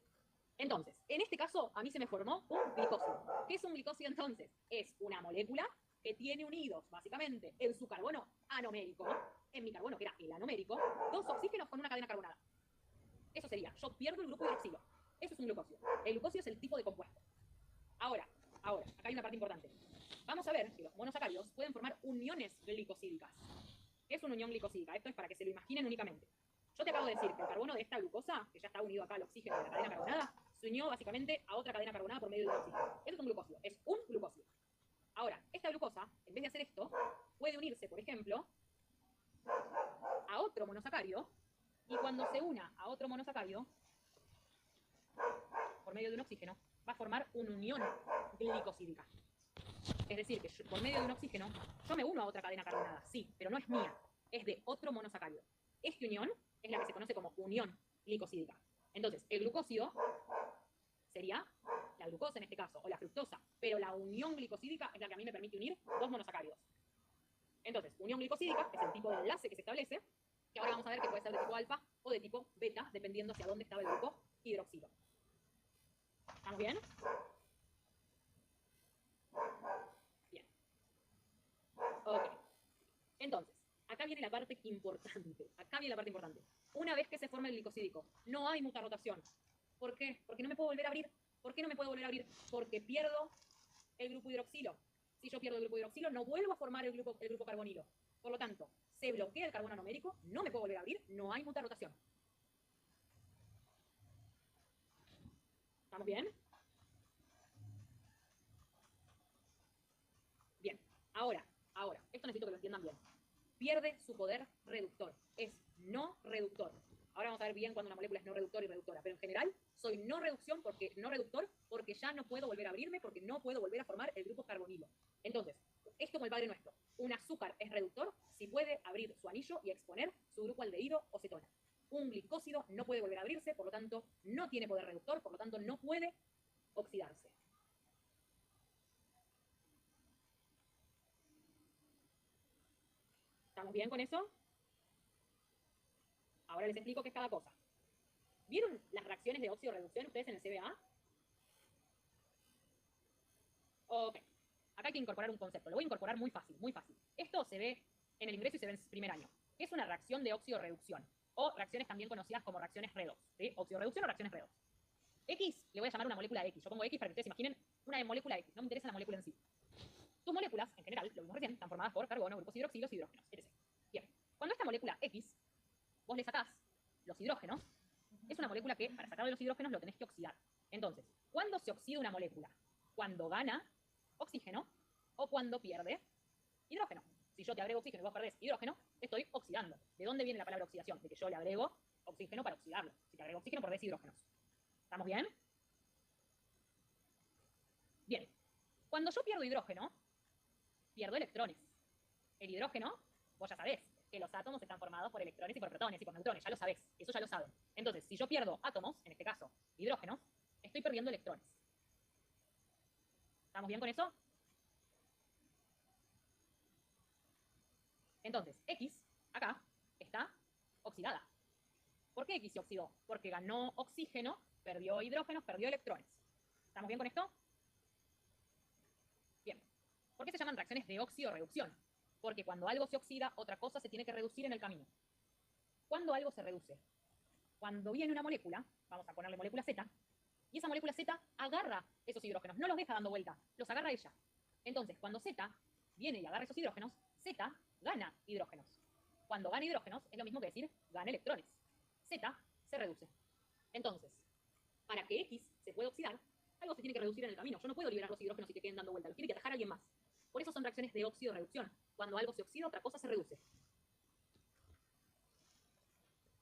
Entonces, en este caso, a mí se me formó un glicósido. ¿Qué es un glicósido entonces? Es una molécula que tiene unidos, básicamente, en su carbono anomérico, en mi carbono, que era el anomérico, dos oxígenos con una cadena carbonada. Eso sería, yo pierdo el grupo hidroxilo. Eso es un glucósido. El glucósido es el tipo de compuesto. Ahora, acá hay una parte importante. Vamos a ver que los monosacáridos pueden formar uniones glicosídicas. ¿Qué es una unión glicosídica? Esto es para que se lo imaginen únicamente. Yo te acabo de decir que el carbono de esta glucosa, que ya está unido acá al oxígeno de la cadena carbonada, se unió básicamente a otra cadena carbonada por medio de un oxígeno. Eso es un glucósido, es un glucósido. Ahora, esta glucosa, en vez de hacer esto, puede unirse, por ejemplo, a otro monosacárido, y cuando se una a otro monosacárido, por medio de un oxígeno, va a formar una unión glicosídica. Es decir, que por medio de un oxígeno, yo me uno a otra cadena carbonada, sí, pero no es mía, es de otro monosacárido. Esta unión es la que se conoce como unión glicosídica. Entonces, el glucósido sería la glucosa en este caso, o la fructosa, pero la unión glicosídica es la que a mí me permite unir dos monosacáridos. Entonces, unión glicosídica es el tipo de enlace que se establece, que ahora vamos a ver que puede ser de tipo alfa o de tipo beta, dependiendo hacia dónde estaba el grupo hidroxilo. ¿Estamos bien? Bien. Ok. Entonces, acá viene la parte importante. Acá viene la parte importante. Una vez que se forma el glicosídico, no hay muta rotación. ¿Por qué? Porque no me puedo volver a abrir. ¿Por qué no me puedo volver a abrir? Porque pierdo el grupo hidroxilo. Si yo pierdo el grupo hidroxilo, no vuelvo a formar el grupo carbonilo. Por lo tanto, se bloquea el carbono anomérico, no me puedo volver a abrir, no hay muta rotación. ¿Estamos bien? Bien. Ahora, esto necesito que lo entiendan bien. Pierde su poder reductor. Es no reductor. Ahora vamos a ver bien cuando una molécula es no reductora y reductora, pero en general Soy no reducción porque no reductor, porque ya no puedo volver a abrirme, porque no puedo volver a formar el grupo carbonilo. Entonces, esto como el Padre Nuestro. Un azúcar es reductor si puede abrir su anillo y exponer su grupo aldehído o cetona. Un glicósido no puede volver a abrirse, por lo tanto, no tiene poder reductor, por lo tanto, no puede oxidarse. ¿Estamos bien con eso? Ahora les explico qué es cada cosa. ¿Vieron las reacciones de óxido-reducción ustedes en el CBA? Ok. Acá hay que incorporar un concepto. Lo voy a incorporar muy fácil, muy fácil. Esto se ve en el ingreso y se ve en el primer año. ¿Qué es una reacción de óxido-reducción? O reacciones también conocidas como reacciones redox. ¿Sí? Óxido-reducción o reacciones redox. X, le voy a llamar una molécula X. Yo pongo X para que ustedes imaginen una molécula X. No me interesa la molécula en sí. Tus moléculas, en general, lo vimos recién, están formadas por carbono, grupos hidroxilos, hidrógenos, etc. Bien. Cuando esta molécula X, vos le sacás los hidrógenos, es una molécula que, para sacarle los hidrógenos, lo tenés que oxidar. Entonces, ¿cuándo se oxida una molécula? Cuando gana oxígeno o cuando pierde hidrógeno. Si yo te agrego oxígeno y vos perdés hidrógeno, te estoy oxidando. ¿De dónde viene la palabra oxidación? De que yo le agrego oxígeno para oxidarlo. Si te agrego oxígeno, perdés hidrógenos. ¿Estamos bien? Bien. Cuando yo pierdo hidrógeno, pierdo electrones. El hidrógeno, vos ya sabés que los átomos están formados por electrones y por protones y por neutrones, ya lo sabés, eso ya lo saben. Entonces, si yo pierdo átomos, en este caso hidrógenos, estoy perdiendo electrones. ¿Estamos bien con eso? Entonces, X, acá, está oxidada. ¿Por qué X se oxidó? Porque ganó oxígeno, perdió hidrógenos, perdió electrones. ¿Estamos bien con esto? Bien. ¿Por qué se llaman reacciones de óxido-reducción? Porque cuando algo se oxida, otra cosa se tiene que reducir en el camino. ¿Cuándo algo se reduce? Cuando viene una molécula, vamos a ponerle molécula Z, y esa molécula Z agarra esos hidrógenos, no los deja dando vuelta, los agarra ella. Entonces, cuando Z viene y agarra esos hidrógenos, Z gana hidrógenos. Cuando gana hidrógenos, es lo mismo que decir gana electrones. Z se reduce. Entonces, para que X se pueda oxidar, algo se tiene que reducir en el camino. Yo no puedo liberar los hidrógenos y que queden dando vuelta, los tiene que dejar alguien más. Por eso son reacciones de óxido-reducción. Cuando algo se oxida, otra cosa se reduce.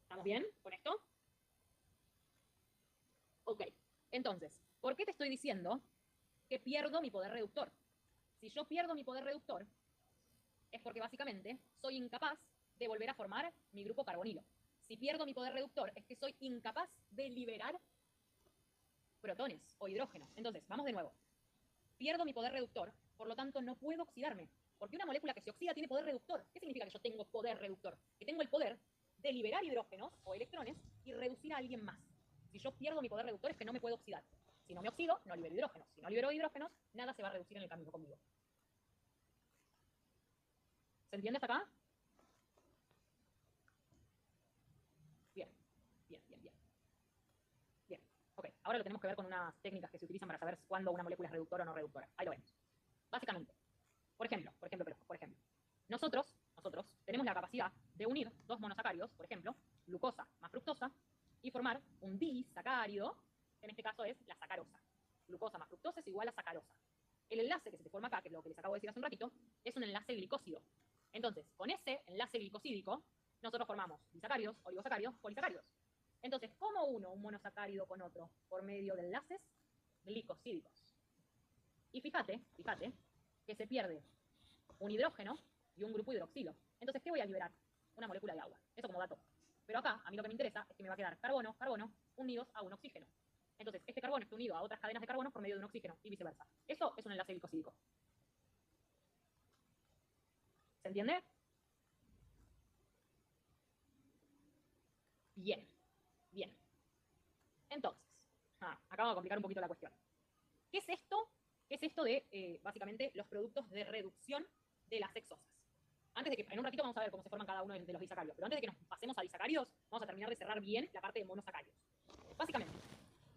¿Estamos bien con esto? Ok. Entonces, ¿por qué te estoy diciendo que pierdo mi poder reductor? Si yo pierdo mi poder reductor, es porque básicamente soy incapaz de volver a formar mi grupo carbonilo. Si pierdo mi poder reductor, es que soy incapaz de liberar protones o hidrógenos. Entonces, vamos de nuevo. Pierdo mi poder reductor, por lo tanto no puedo oxidarme. Porque una molécula que se oxida tiene poder reductor. ¿Qué significa que yo tengo poder reductor? Que tengo el poder de liberar hidrógenos o electrones y reducir a alguien más. Si yo pierdo mi poder reductor es que no me puedo oxidar. Si no me oxido, no libero hidrógenos. Si no libero hidrógenos, nada se va a reducir en el camino conmigo. ¿Se entiende hasta acá? Bien, bien, bien, bien. Bien, ok. Ahora lo tenemos que ver con unas técnicas que se utilizan para saber cuándo una molécula es reductora o no reductora. Ahí lo vemos. Básicamente, por ejemplo, nosotros tenemos la capacidad de unir dos monosacáridos, por ejemplo, glucosa más fructosa, y formar un disacárido, que en este caso es la sacarosa. Glucosa más fructosa es igual a sacarosa. El enlace que se te forma acá, que es lo que les acabo de decir hace un ratito, es un enlace glicósido. Entonces, con ese enlace glicosídico, nosotros formamos disacáridos, oligosacáridos, polisacáridos. Entonces, ¿cómo uno un monosacárido con otro? Por medio de enlaces glicosídicos. Y fíjate que se pierde un hidrógeno y un grupo hidroxilo. Entonces, ¿qué voy a liberar? Una molécula de agua. Eso como dato. Pero acá, a mí lo que me interesa es que me va a quedar carbono, carbono, unidos a un oxígeno. Entonces, este carbono está unido a otras cadenas de carbono por medio de un oxígeno y viceversa. Eso es un enlace glicosídico. ¿Se entiende? Bien, bien. Entonces, acá vamos a complicar un poquito la cuestión. ¿Qué es esto? ¿Qué es esto de, básicamente, los productos de reducción de las hexosas? Antes de que, en un ratito vamos a ver cómo se forman cada uno de los disacáridos, pero antes de que nos pasemos a disacáridos, vamos a terminar de cerrar bien la parte de monosacáridos. Básicamente,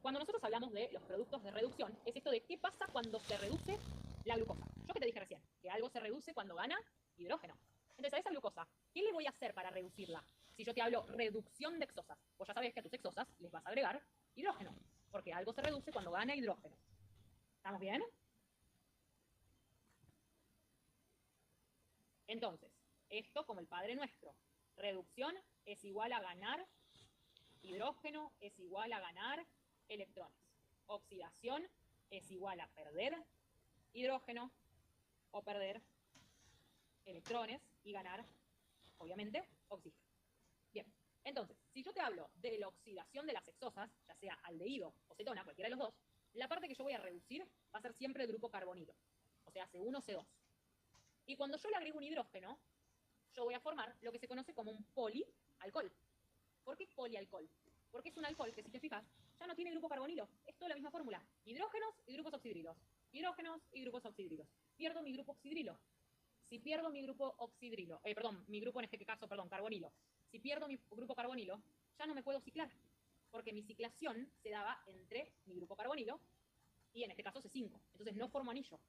cuando nosotros hablamos de los productos de reducción, es esto de qué pasa cuando se reduce la glucosa. Yo que te dije recién, que algo se reduce cuando gana hidrógeno. Entonces, a esa glucosa, ¿qué le voy a hacer para reducirla? Si yo te hablo reducción de hexosas, vos ya sabés que a tus hexosas les vas a agregar hidrógeno, porque algo se reduce cuando gana hidrógeno. ¿Estamos bien? Entonces, esto como el Padre Nuestro. Reducción es igual a ganar hidrógeno, es igual a ganar electrones. Oxidación es igual a perder hidrógeno o perder electrones y ganar, obviamente, oxígeno. Bien, entonces, si yo te hablo de la oxidación de las hexosas, ya sea aldehído o cetona, cualquiera de los dos, la parte que yo voy a reducir va a ser siempre el grupo carbonilo, o sea, C1, C2. Y cuando yo le agrego un hidrógeno, yo voy a formar lo que se conoce como un polialcohol. ¿Por qué polialcohol? Porque es un alcohol que, si te fijas, ya no tiene grupo carbonilo. Es toda la misma fórmula. Hidrógenos y grupos oxidrilos. Hidrógenos y grupos oxidrilos. Pierdo mi grupo oxidrilo. Si pierdo mi grupo oxidrilo, mi grupo en este caso, carbonilo. Si pierdo mi grupo carbonilo, ya no me puedo ciclar. Porque mi ciclación se daba entre mi grupo carbonilo y en este caso C5. Entonces no formo anillo.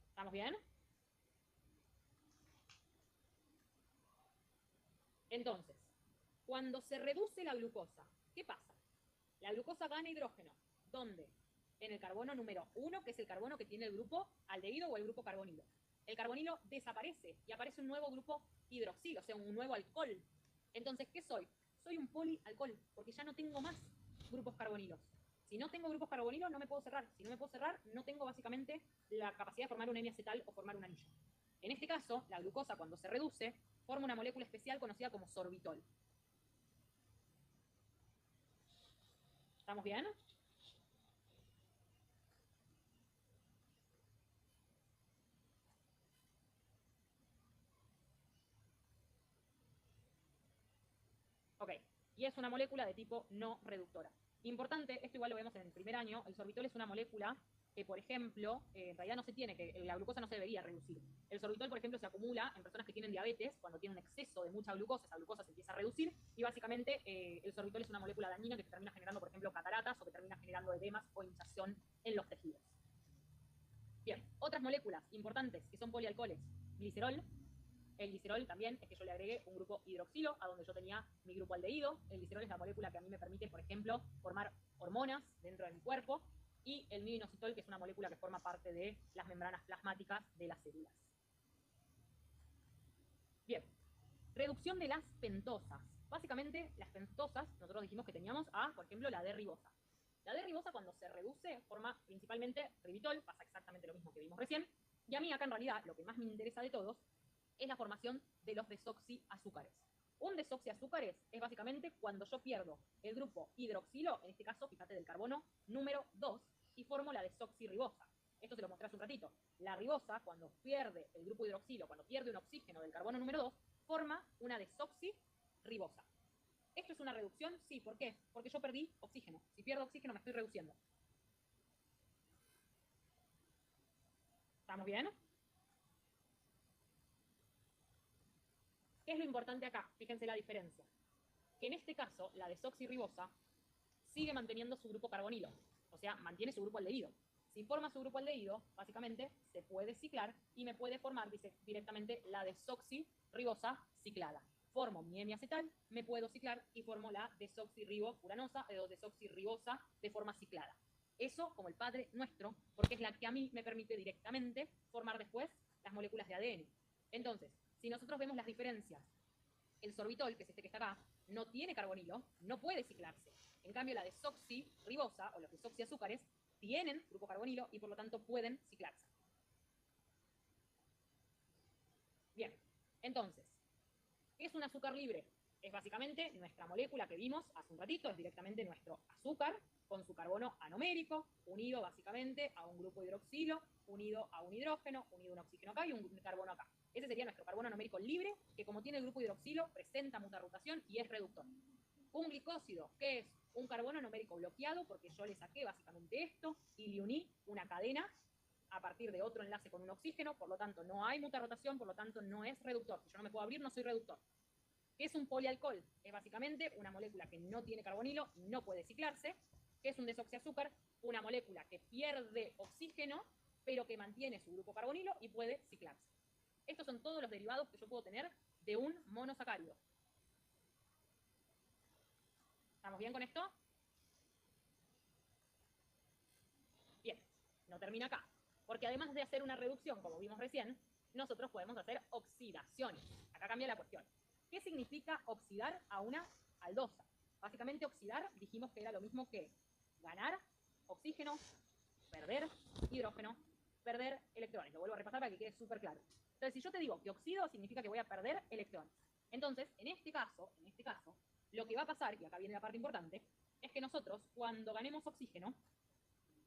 ¿Estamos bien? Entonces, cuando se reduce la glucosa, ¿qué pasa? La glucosa gana hidrógeno. ¿Dónde? En el carbono número 1, que es el carbono que tiene el grupo aldehído o el grupo carbonilo. El carbonilo desaparece y aparece un nuevo grupo hidroxilo, o sea, un nuevo alcohol. Entonces, ¿qué soy? Soy un polialcohol, porque ya no tengo más grupos carbonilos. Si no tengo grupos carbonilos, no me puedo cerrar. Si no me puedo cerrar, no tengo básicamente la capacidad de formar un N-acetal o formar un anillo. En este caso, la glucosa, cuando se reduce, forma una molécula especial conocida como sorbitol. ¿Estamos bien? Ok, y es una molécula de tipo no reductora. Importante, esto igual lo vemos en el primer año, el sorbitol es una molécula que, por ejemplo, en realidad no se tiene, que la glucosa no se debería reducir. El sorbitol, por ejemplo, se acumula en personas que tienen diabetes, cuando tienen un exceso de mucha glucosa, esa glucosa se empieza a reducir, y básicamente el sorbitol es una molécula dañina que te termina generando, por ejemplo, cataratas o que termina generando edemas o hinchazón en los tejidos. Bien, otras moléculas importantes que son polialcoholes, glicerol. El glicerol también es que yo le agregué un grupo hidroxilo a donde yo tenía mi grupo aldehído. El glicerol es la molécula que a mí me permite, por ejemplo, formar hormonas dentro de mi cuerpo. Y el mioinositol, que es una molécula que forma parte de las membranas plasmáticas de las células. Bien, reducción de las pentosas. Básicamente, las pentosas, nosotros dijimos que teníamos a, por ejemplo, la D-ribosa. La D-ribosa, cuando se reduce, forma principalmente ribitol, pasa exactamente lo mismo que vimos recién. Y a mí acá en realidad lo que más me interesa de todos es la formación de los desoxiazúcares. Un desoxiazúcares es básicamente cuando yo pierdo el grupo hidroxilo, en este caso, fíjate, del carbono número 2, y formo la desoxirribosa. Esto se lo mostré hace un ratito. La ribosa, cuando pierde el grupo hidroxilo, cuando pierde un oxígeno del carbono número 2, forma una desoxirribosa. ¿Esto es una reducción? Sí, ¿por qué? Porque yo perdí oxígeno. Si pierdo oxígeno me estoy reduciendo. ¿Estamos bien? ¿Qué es lo importante acá? Fíjense la diferencia. Que en este caso, la desoxirribosa sigue manteniendo su grupo carbonilo, o sea, mantiene su grupo aldehído. Si forma su grupo aldehído, básicamente se puede ciclar y me puede formar, dice, directamente la desoxirribosa ciclada. Formo mi hemiacetal, me puedo ciclar y formo la desoxirribofuranosa o desoxirribosa de forma ciclada. Eso como el Padre Nuestro, porque es la que a mí me permite directamente formar después las moléculas de ADN. Entonces, si nosotros vemos las diferencias, el sorbitol, que es este que está acá, no tiene carbonilo, no puede ciclarse. En cambio, la desoxirribosa o los desoxiazúcares tienen grupo carbonilo y por lo tanto pueden ciclarse. Bien, entonces, ¿qué es un azúcar libre? Es básicamente nuestra molécula que vimos hace un ratito, es directamente nuestro azúcar con su carbono anomérico, unido básicamente a un grupo hidroxilo, unido a un hidrógeno, unido a un oxígeno acá y un carbono acá. Ese sería nuestro carbono anomérico libre, que como tiene el grupo hidroxilo, presenta mutarrotación y es reductor. Un glicósido, que es un carbono anomérico bloqueado, porque yo le saqué básicamente esto y le uní una cadena a partir de otro enlace con un oxígeno, por lo tanto no hay mutarrotación, por lo tanto no es reductor. Si yo no me puedo abrir, no soy reductor. ¿Qué es un polialcohol? Es básicamente una molécula que no tiene carbonilo y no puede ciclarse. ¿Qué es un desoxiazúcar? Una molécula que pierde oxígeno, pero que mantiene su grupo carbonilo y puede ciclarse. Estos son todos los derivados que yo puedo tener de un monosacárido. ¿Estamos bien con esto? Bien, no termina acá. Porque además de hacer una reducción, como vimos recién, nosotros podemos hacer oxidaciones. Acá cambia la cuestión. ¿Qué significa oxidar a una aldosa? Básicamente oxidar dijimos que era lo mismo que ganar oxígeno, perder hidrógeno, perder electrones. Lo vuelvo a repasar para que quede súper claro. Entonces, si yo te digo que oxido, significa que voy a perder electrones. Entonces, en este caso, lo que va a pasar, y acá viene la parte importante, es que nosotros, cuando ganemos oxígeno,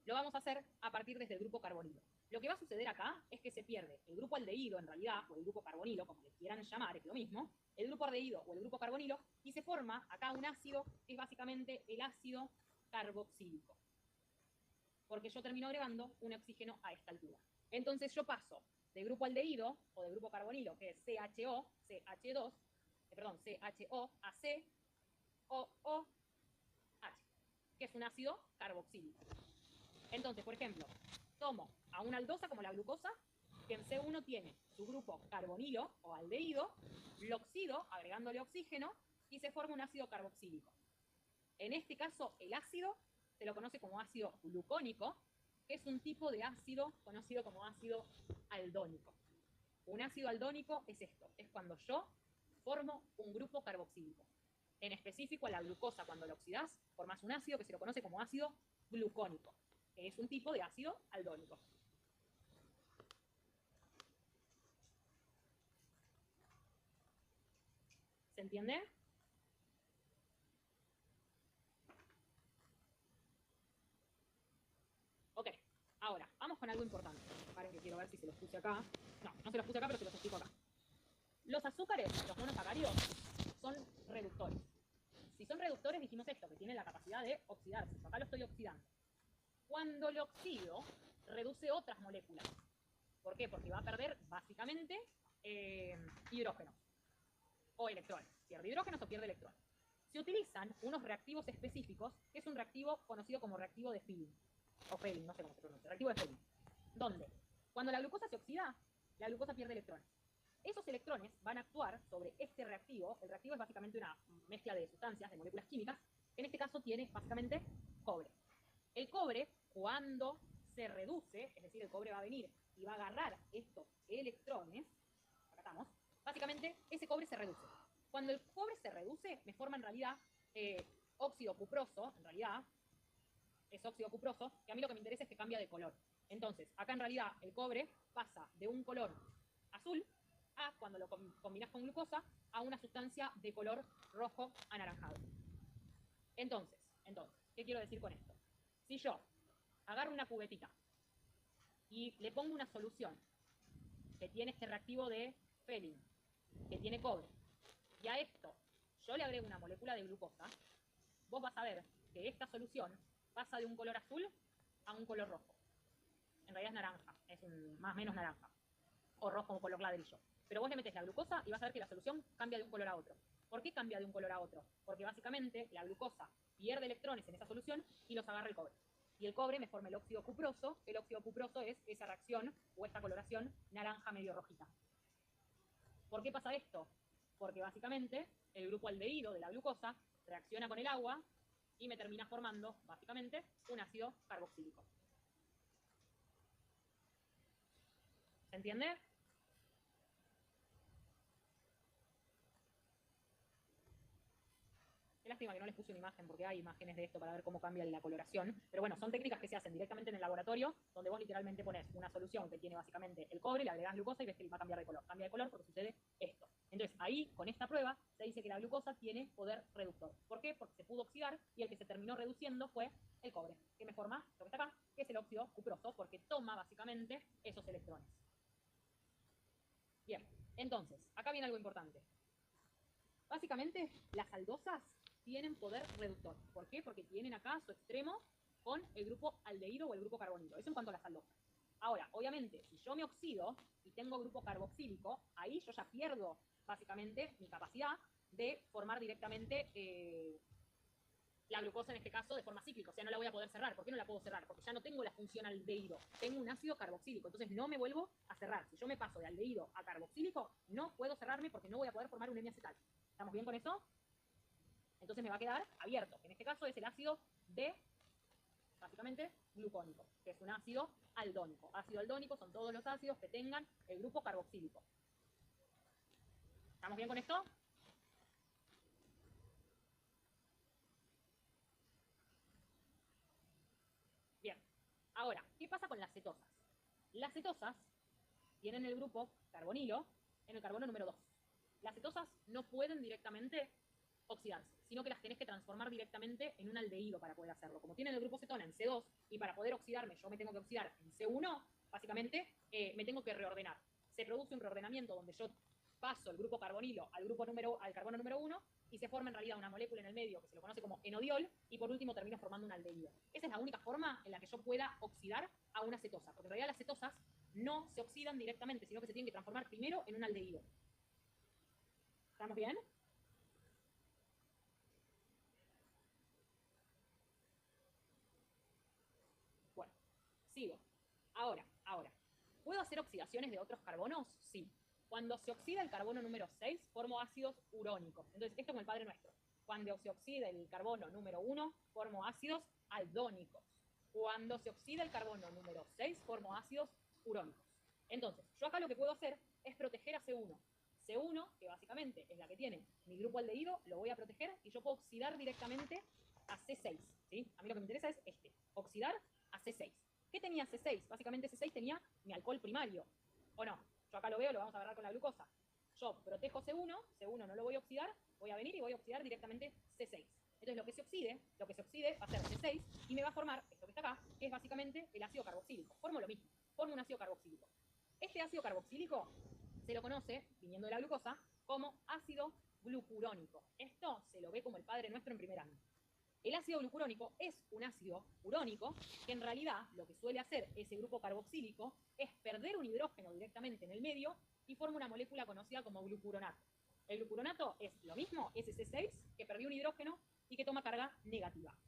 lo vamos a hacer a partir desde el grupo carbonilo. Lo que va a suceder acá es que se pierde el grupo aldehído, en realidad, o el grupo carbonilo, como le quieran llamar, es lo mismo, el grupo aldehído o el grupo carbonilo, y se forma acá un ácido que es básicamente el ácido carboxílico. Porque yo termino agregando un oxígeno a esta altura. Entonces yo paso de grupo aldehído o de grupo carbonilo, que es CHO, CH2, perdón, CHO a COOH, que es un ácido carboxílico. Entonces, por ejemplo, tomo a una aldosa como la glucosa, que en C1 tiene su grupo carbonilo o aldehído, lo oxido agregándole oxígeno y se forma un ácido carboxílico. En este caso, el ácido se lo conoce como ácido glucónico, que es un tipo de ácido conocido como ácido aldónico. Un ácido aldónico es esto, es cuando yo formo un grupo carboxílico. En específico, a la glucosa, cuando la oxidás, formas un ácido que se lo conoce como ácido glucónico, que es un tipo de ácido aldónico. ¿Se entiende? Ok, ahora, vamos con algo importante. Paren que quiero ver si se los puse acá. No, no se los puse acá, pero se los explico acá. Los azúcares, los monosacáridos, son reductores. Si son reductores, dijimos esto, que tienen la capacidad de oxidarse. Acá lo estoy oxidando. Cuando lo oxido, reduce otras moléculas. ¿Por qué? Porque va a perder, básicamente, hidrógeno o electrones. Pierde hidrógenos o pierde electrones. Se utilizan unos reactivos específicos, que es un reactivo conocido como reactivo de Fehling. O Fehling, no sé cómo se pronuncia. Reactivo de Fehling. ¿Dónde? Cuando la glucosa se oxida, la glucosa pierde electrones. Esos electrones van a actuar sobre este reactivo. El reactivo es básicamente una mezcla de sustancias, de moléculas químicas, que en este caso tiene básicamente cobre. El cobre, cuando se reduce, es decir, el cobre va a venir y va a agarrar estos electrones, acá estamos, básicamente ese cobre se reduce. Cuando el cobre se reduce, me forma en realidad óxido cuproso, en realidad es óxido cuproso, que a mí lo que me interesa es que cambia de color. Entonces, acá en realidad el cobre pasa de un color azul a, cuando lo combinas con glucosa, a una sustancia de color rojo anaranjado. Entonces, ¿qué quiero decir con esto? Si yo agarro una cubetita y le pongo una solución que tiene este reactivo de Fehling, que tiene cobre, y a esto yo le agrego una molécula de glucosa, vos vas a ver que esta solución pasa de un color azul a un color rojo. En realidad es naranja, es más o menos naranja, o rojo o color ladrillo. Pero vos le metés la glucosa y vas a ver que la solución cambia de un color a otro. ¿Por qué cambia de un color a otro? Porque básicamente la glucosa pierde electrones en esa solución y los agarra el cobre. Y el cobre me forma el óxido cuproso. El óxido cuproso es esa reacción o esta coloración naranja medio rojita. ¿Por qué pasa esto? Porque básicamente el grupo aldehído de la glucosa reacciona con el agua y me termina formando, básicamente, un ácido carboxílico. ¿Se entiende? Qué lástima que no les puse una imagen, porque hay imágenes de esto para ver cómo cambia la coloración. Pero bueno, son técnicas que se hacen directamente en el laboratorio, donde vos literalmente pones una solución que tiene básicamente el cobre, le agregás glucosa y ves que va a cambiar de color. Cambia de color porque sucede esto. Entonces, ahí, con esta prueba, se dice que la glucosa tiene poder reductor. ¿Por qué? Porque se pudo oxidar y el que se terminó reduciendo fue el cobre, que me forma lo que está acá, que es el óxido cuproso, porque toma básicamente esos electrones. Bien, entonces, acá viene algo importante. Básicamente, las aldosas tienen poder reductor. ¿Por qué? Porque tienen acá su extremo con el grupo aldehído o el grupo carbonilo. Eso en cuanto a las aldosas. Ahora, obviamente, si yo me oxido y tengo grupo carboxílico, ahí yo ya pierdo básicamente mi capacidad de formar directamente la glucosa en este caso de forma cíclica, o sea, no la voy a poder cerrar. ¿Por qué no la puedo cerrar? Porque ya no tengo la función aldehído, tengo un ácido carboxílico, entonces no me vuelvo a cerrar. Si yo me paso de aldehído a carboxílico, no puedo cerrarme porque no voy a poder formar un hemiacetal. ¿Estamos bien con eso? Entonces me va a quedar abierto. En este caso es el ácido de, básicamente, glucónico, que es un ácido aldónico. Ácido aldónico son todos los ácidos que tengan el grupo carboxílico. ¿Estamos bien con esto? pasa con las cetosas? Las cetosas tienen el grupo carbonilo en el carbono número 2. Las cetosas no pueden directamente oxidarse, sino que las tenés que transformar directamente en un aldehído para poder hacerlo. Como tienen el grupo cetona en C2 y para poder oxidarme yo me tengo que oxidar en C1, básicamente me tengo que reordenar. Se produce un reordenamiento donde yo paso el grupo carbonilo al carbono número 1 y se forma en realidad una molécula en el medio que se lo conoce como enodiol y por último termino formando un aldehído. Esa es la única forma en la que yo pueda oxidar a una cetosa, porque en realidad las cetosas no se oxidan directamente, sino que se tienen que transformar primero en un aldehído. ¿Estamos bien? Bueno, sigo. Ahora. ¿Puedo hacer oxidaciones de otros carbonos? Sí. Cuando se oxida el carbono número 6, formo ácidos urónicos. Entonces, esto como el Padre Nuestro. Cuando se oxida el carbono número 1, formo ácidos aldónicos. Cuando se oxida el carbono número 6, formo ácidos urónicos. Entonces, yo acá lo que puedo hacer es proteger a C1. C1, que básicamente es la que tiene mi grupo aldehído, lo voy a proteger y yo puedo oxidar directamente a C6. ¿Sí? A mí lo que me interesa es oxidar a C6. ¿Qué tenía C6? Básicamente C6 tenía mi alcohol primario. ¿O no? Yo acá lo veo, lo vamos a agarrar con la glucosa. Yo protejo C1, C1 no lo voy a oxidar, voy a venir y voy a oxidar directamente C6. Entonces lo que se oxide va a ser C6 y me va a formar esto que está acá, que es básicamente el ácido carboxílico. Formo lo mismo, formo un ácido carboxílico. Este ácido carboxílico se lo conoce, viniendo de la glucosa, como ácido glucurónico. Esto se lo ve como el Padre Nuestro en primer año. El ácido glucurónico es un ácido urónico que en realidad lo que suele hacer ese grupo carboxílico es perder un hidrógeno directamente en el medio y forma una molécula conocida como glucuronato. El glucuronato es lo mismo, es ese C6 que perdió un hidrógeno y que toma carga negativa.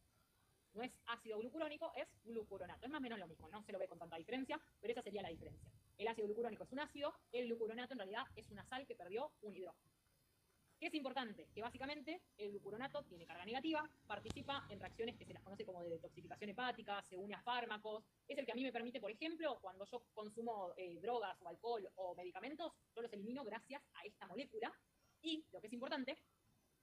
No es ácido glucurónico, es glucuronato. Es más o menos lo mismo, no se lo ve con tanta diferencia, pero esa sería la diferencia. El ácido glucurónico es un ácido, el glucuronato en realidad es una sal que perdió un hidrógeno. ¿Qué es importante? Que básicamente el glucuronato tiene carga negativa, participa en reacciones que se las conoce como de detoxificación hepática, se une a fármacos. Es el que a mí me permite, por ejemplo, cuando yo consumo drogas o alcohol o medicamentos, yo los elimino gracias a esta molécula. Y, lo que es importante,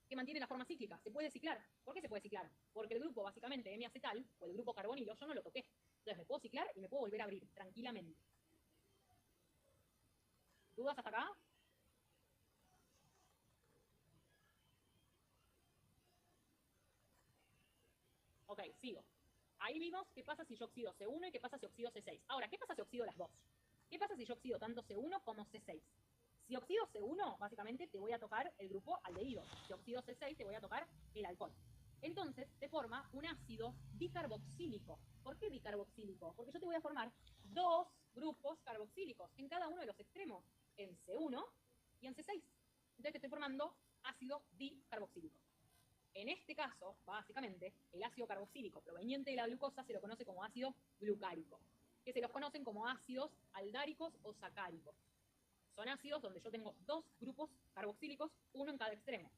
que mantiene la forma cíclica. Se puede ciclar. ¿Por qué se puede ciclar? Porque el grupo, básicamente, hemiacetal, o el grupo carbonilo, yo no lo toqué. Entonces me puedo ciclar y me puedo volver a abrir tranquilamente. ¿Dudas hasta acá? Ok, sigo. Ahí vimos qué pasa si yo oxido C1 y qué pasa si oxido C6. Ahora, ¿qué pasa si oxido las dos? ¿Qué pasa si yo oxido tanto C1 como C6? Si oxido C1, básicamente te voy a tocar el grupo aldehído. Si oxido C6, te voy a tocar el alcohol. Entonces, se forma un ácido bicarboxílico. ¿Por qué bicarboxílico? Porque yo te voy a formar dos grupos carboxílicos en cada uno de los extremos, en C1 y en C6. Entonces te estoy formando ácido bicarboxílico. En este caso, básicamente, el ácido carboxílico proveniente de la glucosa se lo conoce como ácido glucárico, que se los conocen como ácidos aldáricos o sacáricos. Son ácidos donde yo tengo dos grupos carboxílicos, uno en cada extremo.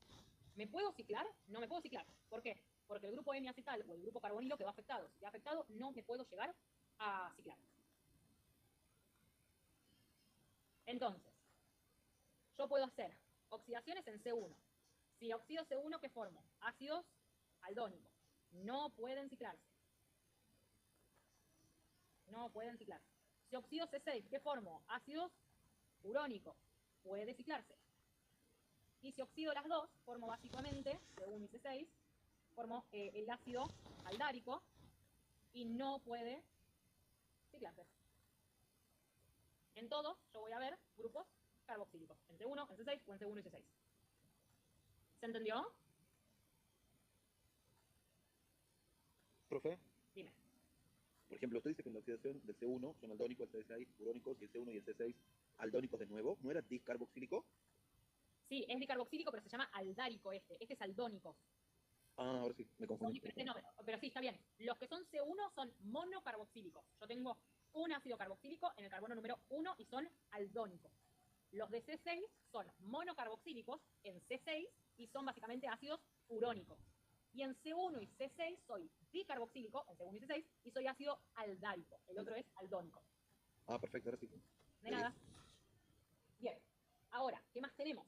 ¿Me puedo ciclar? No me puedo ciclar. ¿Por qué? Porque el grupo hemiacetal o el grupo carbonilo quedó afectado. Si queda afectado, no me puedo llegar a ciclar. Entonces, yo puedo hacer oxidaciones en C1. Si oxido C1, ¿qué formo? Ácidos aldónicos. No pueden ciclarse. No pueden ciclarse. Si oxido C6, ¿qué formo? Ácidos urónicos. Puede ciclarse. Y si oxido las dos, formo básicamente C1 y C6, formo el ácido aldárico y no puede ciclarse. En todos yo voy a ver grupos carboxílicos, en C1, en C6 o en C1 y C6. ¿Se entendió? Profe, Dime. por ejemplo, usted dice que en la oxidación del C1 son aldónicos, el C6 urónicos y el C1 y el C6 aldónicos de nuevo. ¿No era discarboxílico? Sí, es bicarboxílico, pero se llama aldárico este. Este es aldónico. Ah, ahora sí, me Son confundí. diferentes nombres, pero sí, está bien. Los que son C1 son monocarboxílicos. Yo tengo un ácido carboxílico en el carbono número 1 y son aldónicos. Los de C6 son monocarboxílicos en C6 y son básicamente ácidos urónicos. Y en C1 y C6 soy bicarboxílico, en C1 y C6, y soy ácido aldárico. El otro es aldónico. Ah, perfecto, ahora sí. De nada. Bien. Ahora, ¿qué más tenemos?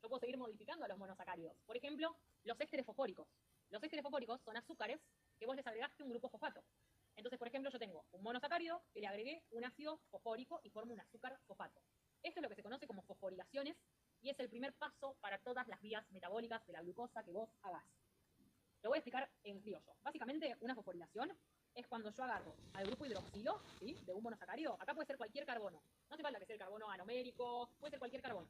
Yo puedo seguir modificando a los monosacáridos. Por ejemplo, los ésteres fosfóricos. Los ésteres fosfóricos son azúcares que vos les agregaste un grupo fosfato. Entonces, por ejemplo, yo tengo un monosacárido que le agregué un ácido fosfórico y formo un azúcar fosfato. Esto es lo que se conoce como fosforilaciones y es el primer paso para todas las vías metabólicas de la glucosa que vos hagas. Lo voy a explicar en criollo. Básicamente, una fosforilación es cuando yo agarro al grupo hidroxilo, ¿sí?, de un monosacárido. Acá puede ser cualquier carbono. No hace falta que sea el carbono anomérico, puede ser cualquier carbono.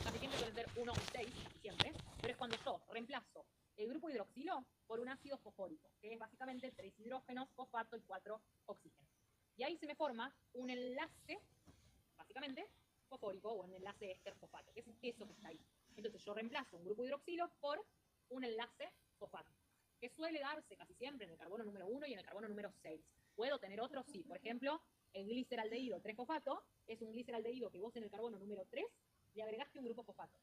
Casi siempre suele ser 1 y 6, casi siempre. Pero es cuando yo reemplazo el grupo hidroxilo por un ácido fosfórico, que es básicamente 3 hidrógenos, fosfato y 4 oxígenos. Y ahí se me forma un enlace, básicamente, fosfórico o un enlace éster-fosfato, que es eso que está ahí. Entonces yo reemplazo un grupo hidroxilo por un enlace fosfato, que suele darse casi siempre en el carbono número 1 y en el carbono número 6. ¿Puedo tener otros? Sí. Por ejemplo, el gliceraldehído 3-fosfato es un gliceraldehído que vos en el carbono número 3 le agregaste un grupo fosfato.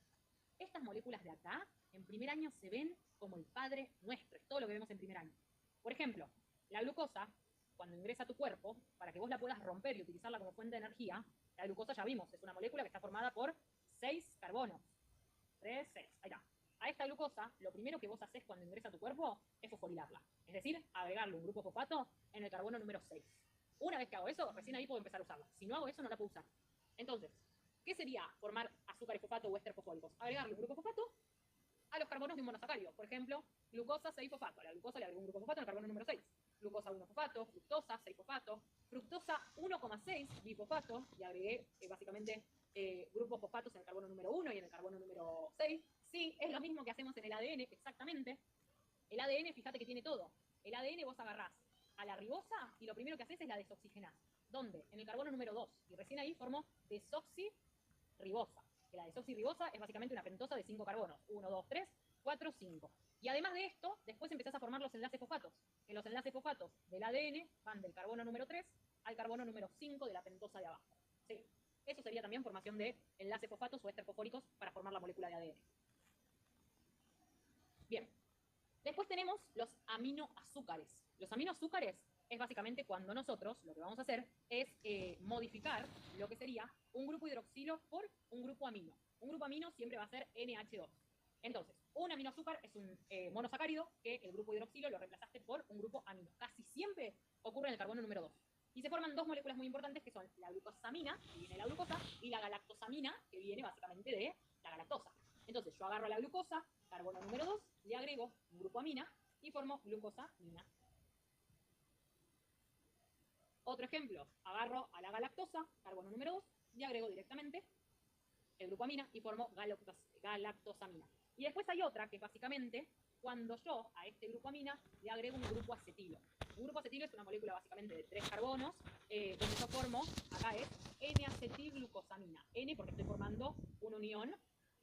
Estas moléculas de acá, en primer año, se ven como el padre nuestro, es todo lo que vemos en primer año. Por ejemplo, la glucosa, cuando ingresa a tu cuerpo, para que vos la puedas romper y utilizarla como fuente de energía, la glucosa ya vimos, es una molécula que está formada por 6 carbonos. 3, 6, ahí está. A esta glucosa, lo primero que vos haces cuando ingresa a tu cuerpo es fosforilarla. Es decir, agregarle un grupo fosfato en el carbono número 6. Una vez que hago eso, recién ahí puedo empezar a usarla. Si no hago eso, no la puedo usar. Entonces, ¿qué sería formar azúcar y fosfato o éster fosfóricos? Agregarle un grupo fosfato a los carbonos de un monosacárido. Por ejemplo, glucosa 6 fosfato. A la glucosa le agrego un grupo fosfato en el carbono número 6. Glucosa 1 fosfato, fructosa 6 fosfato, fructosa 1,6 bifosfato, y agregué básicamente grupos fosfatos en el carbono número 1 y en el carbono número 6. Sí, es lo mismo que hacemos en el ADN, exactamente. El ADN, fíjate que tiene todo. El ADN vos agarrás a la ribosa y lo primero que haces es la desoxigenás. ¿Dónde? En el carbono número 2. Y recién ahí formó desoxirribosa. Que la desoxirribosa es básicamente una pentosa de 5 carbonos. 1, 2, 3, 4, 5. Y además de esto, después empezás a formar los enlaces fosfatos. Que los enlaces fosfatos del ADN van del carbono número 3 al carbono número 5 de la pentosa de abajo. ¿Sí? Eso sería también formación de enlaces fosfatos o éster fosfóricos para formar la molécula de ADN. Bien. Después tenemos los aminoazúcares. Los aminoazúcares es básicamente cuando nosotros lo que vamos a hacer es modificar lo que sería un grupo hidroxilo por un grupo amino. Un grupo amino siempre va a ser NH2. Entonces, un aminoazúcar es un monosacárido que el grupo hidroxilo lo reemplazaste por un grupo amino. Casi siempre ocurre en el carbono número 2. Y se forman dos moléculas muy importantes que son la glucosamina, que viene de la glucosa, y la galactosamina, que viene básicamente de la galactosa. Entonces yo agarro la glucosa, carbono número 2, le agrego un grupo amina y formo glucosamina. Otro ejemplo, agarro a la galactosa, carbono número 2, y agrego directamente el grupo amina y formo galactosamina. Y después hay otra que es básicamente cuando yo a este grupo amina le agrego un grupo acetilo. Un grupo acetilo es una molécula básicamente de 3 carbonos, donde yo formo, acá es N-acetilglucosamina. N porque estoy formando una unión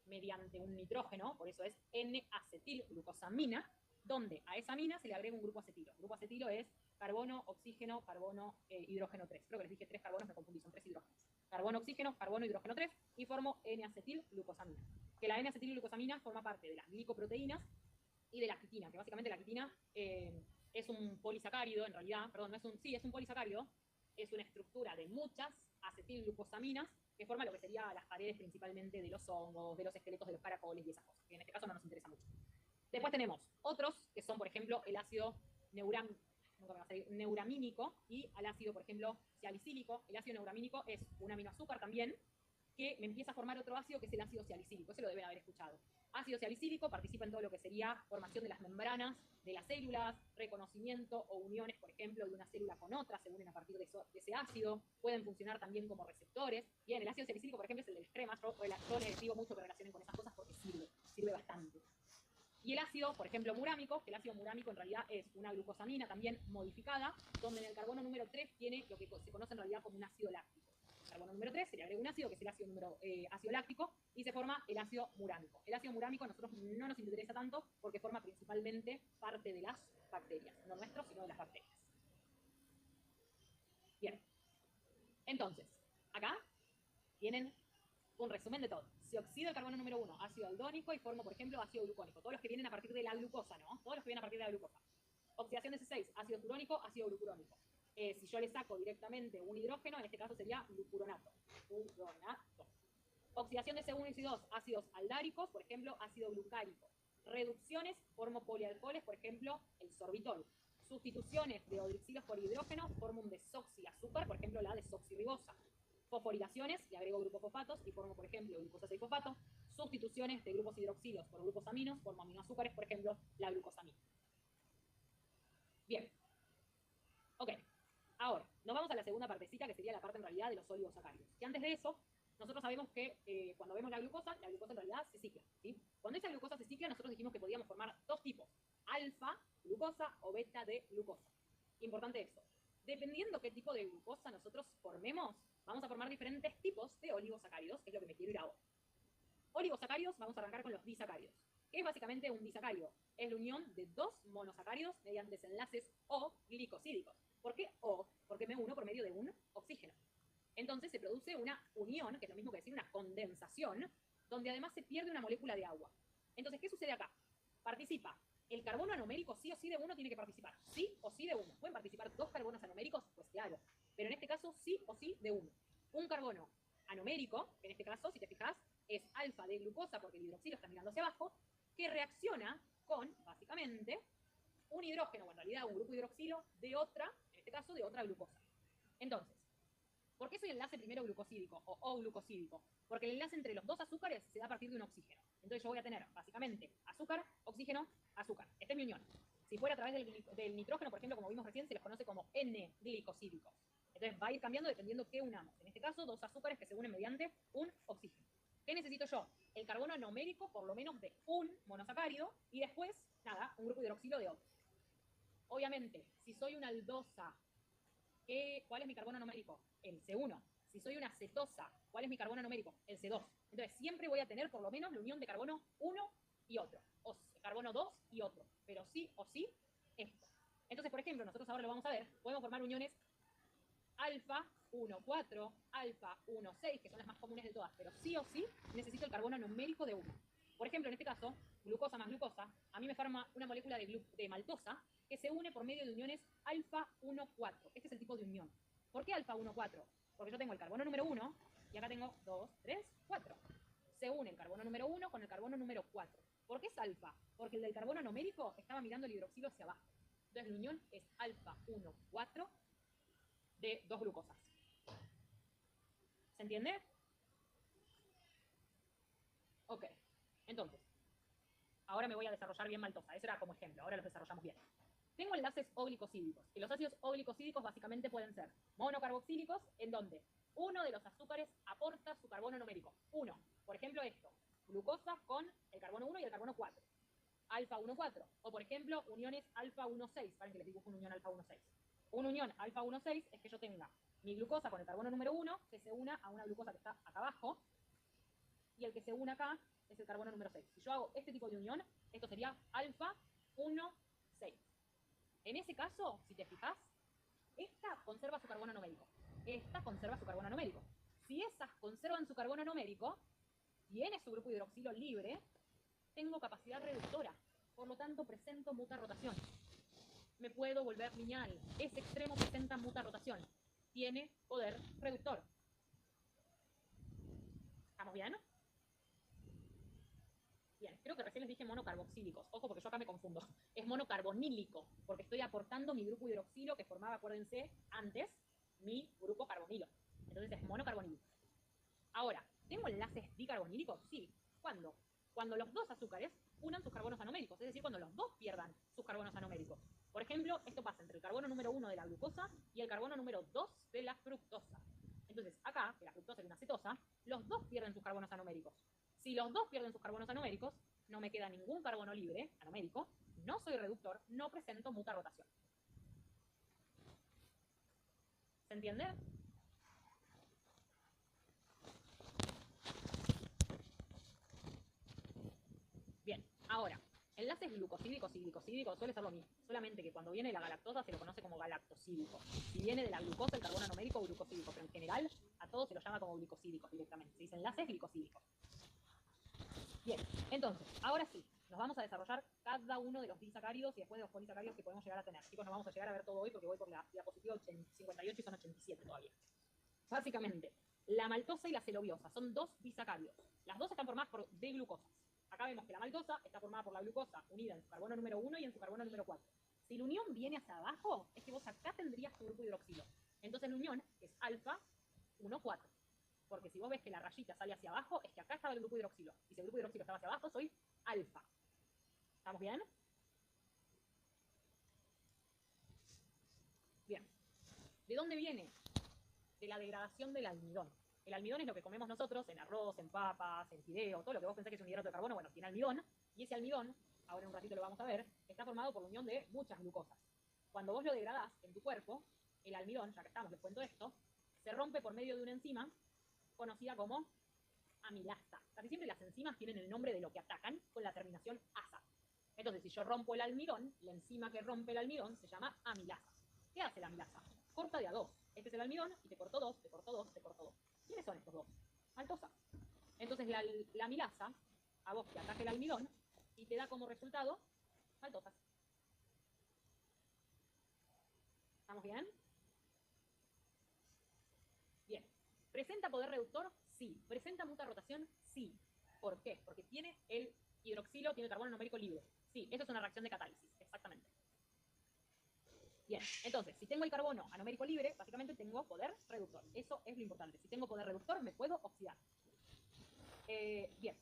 mediante un nitrógeno, por eso es N-acetilglucosamina, donde a esa amina se le agrega un grupo acetilo. El grupo acetilo es carbono, oxígeno, carbono, hidrógeno 3. Creo que les dije 3 carbonos, me confundí, son 3 hidrógenos. Carbono, oxígeno, carbono, hidrógeno 3 y formo N-acetilglucosamina. Que la N-acetilglucosamina forma parte de las glicoproteínas y de la quitina, que básicamente la quitina es un polisacárido, en realidad, perdón, no es un, sí, es un polisacárido, es una estructura de muchas acetilglucosaminas que forma lo que serían las paredes principalmente de los hongos, de los esqueletos de los caracoles y esas cosas, que en este caso no nos interesa mucho. Después tenemos otros que son, por ejemplo, el ácido neuramínico y al ácido, por ejemplo, salicílico. El ácido neuramínico es un aminoazúcar también que me empieza a formar otro ácido que es el ácido salicílico. Eso lo deben haber escuchado. Ácido salicílico participa en todo lo que sería formación de las membranas de las células, reconocimiento o uniones, por ejemplo, de una célula con otra, se unen a partir de ese ácido, pueden funcionar también como receptores. Bien, el ácido salicílico, por ejemplo, es el del crema. Yo les digo mucho que relacionen con esas cosas porque sirve bastante. Y el ácido, por ejemplo, murámico, que el ácido murámico en realidad es una glucosamina también modificada, donde en el carbono número 3 tiene lo que se conoce en realidad como un ácido láctico. Carbono número 3 se le agrega un ácido, que es el ácido láctico, y se forma el ácido murámico. El ácido murámico a nosotros no nos interesa tanto porque forma principalmente parte de las bacterias, no nuestros, sino de las bacterias. Bien, entonces, acá tienen un resumen de todo. Se oxida el carbono número 1, ácido aldónico, y formo, por ejemplo, ácido glucónico. Todos los que vienen a partir de la glucosa, ¿no? Todos los que vienen a partir de la glucosa. Oxidación de C6, ácido turónico, ácido glucurónico. Si yo le saco directamente un hidrógeno, en este caso sería glucuronato. Oxidación de C1 y C2, ácidos aldáricos, por ejemplo, ácido glucárico. Reducciones, formo polialcoholes, por ejemplo, el sorbitol. Sustituciones de hidroxilos por hidrógeno forman un desoxiazúcar, por ejemplo, la desoxirribosa. Fosforilaciones, le agrego grupos fosfatos y formo, por ejemplo, glucosa 6-fosfato. Sustituciones de grupos hidroxilos por grupos aminos, formo aminoazúcares, por ejemplo, la glucosamina. Bien. Ok. Ahora, nos vamos a la segunda partecita, que sería la parte en realidad de los oligosacáridos. Y antes de eso, nosotros sabemos que cuando vemos la glucosa en realidad se cicla, ¿sí? Cuando esa glucosa se cicla, nosotros dijimos que podíamos formar dos tipos, alfa glucosa o beta de glucosa. Importante eso. Dependiendo qué tipo de glucosa nosotros formemos, vamos a formar diferentes tipos de oligosacáridos, que es lo que me quiero ir ahora. Oligosacáridos, vamos a arrancar con los disacáridos. ¿Qué es básicamente un disacárido? Es la unión de dos monosacáridos mediante enlaces O glicosídicos. ¿Por qué O? Porque me uno por medio de un oxígeno. Entonces se produce una unión, que es lo mismo que decir una condensación, donde además se pierde una molécula de agua. Entonces, ¿qué sucede acá? Participa el carbono anomérico, sí o sí de uno tiene que participar. Sí o sí de uno. ¿Pueden participar dos carbonos anoméricos? Pues claro. Pero en este caso, sí o sí de uno. Un carbono anomérico, que en este caso, si te fijas, es alfa de glucosa, porque el hidroxilo está mirando hacia abajo, que reacciona con, básicamente, un hidrógeno, o en realidad un grupo hidroxilo, de otra, en este caso, de otra glucosa. Entonces, ¿por qué soy enlace primero glucosídico o O-glucosídico? Porque el enlace entre los dos azúcares se da a partir de un oxígeno. Entonces yo voy a tener, básicamente, azúcar, oxígeno, azúcar. Esta es mi unión. Si fuera a través del nitrógeno, por ejemplo, como vimos recién, se les conoce como N-glicosídicos. Entonces va a ir cambiando dependiendo qué unamos. En este caso, dos azúcares que se unen mediante un oxígeno. ¿Qué necesito yo? El carbono anomérico, por lo menos de un monosacárido, y después, nada, un grupo hidroxilo de otro. Obviamente, si soy una aldosa, ¿cuál es mi carbono anomérico? El C1. Si soy una cetosa, ¿cuál es mi carbono anomérico? El C2. Entonces siempre voy a tener por lo menos la unión de carbono 1 y otro, o carbono 2 y otro, pero sí o sí esto. Entonces, por ejemplo, nosotros ahora lo vamos a ver, podemos formar uniones alfa 1,4, alfa 1,6, que son las más comunes de todas, pero sí o sí necesito el carbono numérico de 1. Por ejemplo, en este caso, glucosa más glucosa, a mí me forma una molécula de maltosa que se une por medio de uniones alfa 1,4. Este es el tipo de unión. ¿Por qué alfa 1,4? Porque yo tengo el carbono número 1 y acá tengo 2, 3, 4. Se une el carbono número 1 con el carbono número 4. ¿Por qué es alfa? Porque el del carbono numérico estaba mirando el hidroxilo hacia abajo. Entonces la unión es alfa 1,4 de dos glucosas. ¿Se entiende? Ok. Entonces, ahora me voy a desarrollar bien maltosa. Eso era como ejemplo. Ahora los desarrollamos bien. Tengo enlaces O-glicosídicos. Y los ácidos O-glicosídicos básicamente pueden ser monocarboxílicos, en donde uno de los azúcares aporta su carbono numérico. Uno. Por ejemplo, esto. Glucosa con el carbono 1 y el carbono 4. Alfa 1,4. O, por ejemplo, uniones alfa 1,6. Para que les dibujo una unión alfa 1,6. Una unión alfa 1,6 es que yo tenga mi glucosa con el carbono número 1, que se una a una glucosa que está acá abajo, y el que se une acá es el carbono número 6. Si yo hago este tipo de unión, esto sería alfa 1,6. En ese caso, si te fijas, esta conserva su carbono numérico. Esta conserva su carbono numérico. Si esas conservan su carbono numérico, tiene su grupo hidroxilo libre, tengo capacidad reductora. Por lo tanto, presento mutarrotación. Me puedo volver lineal. Ese extremo presenta mutarrotación. Tiene poder reductor. ¿Estamos bien? Bien, creo que recién les dije monocarboxílicos. Ojo, porque yo acá me confundo. Es monocarbonílico, porque estoy aportando mi grupo hidroxilo que formaba, acuérdense, antes, mi grupo carbonilo. Entonces es monocarbonílico. Ahora, ¿tengo enlaces dicarbonílicos? Sí. ¿Cuándo? Cuando los dos azúcares unan sus carbonos anoméricos, es decir, cuando los dos pierdan sus carbonos anoméricos. Por ejemplo, esto pasa entre el carbono número 1 de la glucosa y el carbono número 2 de la fructosa. Entonces, acá, que la fructosa es una cetosa, los dos pierden sus carbonos anoméricos. Si los dos pierden sus carbonos anoméricos, no me queda ningún carbono libre, anomérico, no soy reductor, no presento mutarrotación. ¿Se entiende? Bien, ahora, enlaces glucosídicos y glicosídicos suele ser lo mismo, solamente que cuando viene la galactosa se lo conoce como galactosídico. Si viene de la glucosa, el carbono anomérico, glucosídico, pero en general a todos se los llama como glicosídicos directamente. Se dice enlaces glicosídicos. Bien, entonces, ahora sí, nos vamos a desarrollar cada uno de los disacáridos y después de los polisacáridos que podemos llegar a tener. Chicos, no vamos a llegar a ver todo hoy porque voy por la diapositiva 58 y son 87 todavía. Básicamente, la maltosa y la celobiosa son dos disacáridos. Las dos están formadas por D-glucosas. Acá vemos que la maltosa está formada por la glucosa unida en su carbono número 1 y en su carbono número 4. Si la unión viene hacia abajo, es que vos acá tendrías tu grupo hidroxilo. Entonces la unión es alfa 1, 4. Porque si vos ves que la rayita sale hacia abajo, es que acá estaba el grupo hidroxilo. Y si el grupo hidroxilo estaba hacia abajo, soy alfa. ¿Estamos bien? Bien. ¿De dónde viene? De la degradación del almidón. El almidón es lo que comemos nosotros en arroz, en papas, en fideo, todo lo que vos pensás que es un hidrato de carbono, bueno, tiene almidón. Y ese almidón, ahora en un ratito lo vamos a ver, está formado por la unión de muchas glucosas. Cuando vos lo degradás en tu cuerpo, el almidón, ya que estamos, les cuento esto, se rompe por medio de una enzima conocida como amilasa. Casi siempre las enzimas tienen el nombre de lo que atacan con la terminación asa. Entonces, si yo rompo el almidón, la enzima que rompe el almidón se llama amilasa. ¿Qué hace la amilasa? Corta de a dos. Este es el almidón y te cortó dos, te cortó dos, te cortó dos. ¿Quiénes son estos dos? Maltosa. Entonces la amilasa a vos te ataca el almidón y te da como resultado maltosas. ¿Estamos bien? Bien. ¿Presenta poder reductor? Sí. ¿Presenta muta rotación? Sí. ¿Por qué? Porque tiene el hidroxilo, tiene el carbono numérico libre. Sí, eso es una reacción de catálisis, exactamente. Bien, entonces, si tengo el carbono anomérico libre, básicamente tengo poder reductor. Eso es lo importante. Si tengo poder reductor, me puedo oxidar. Bien.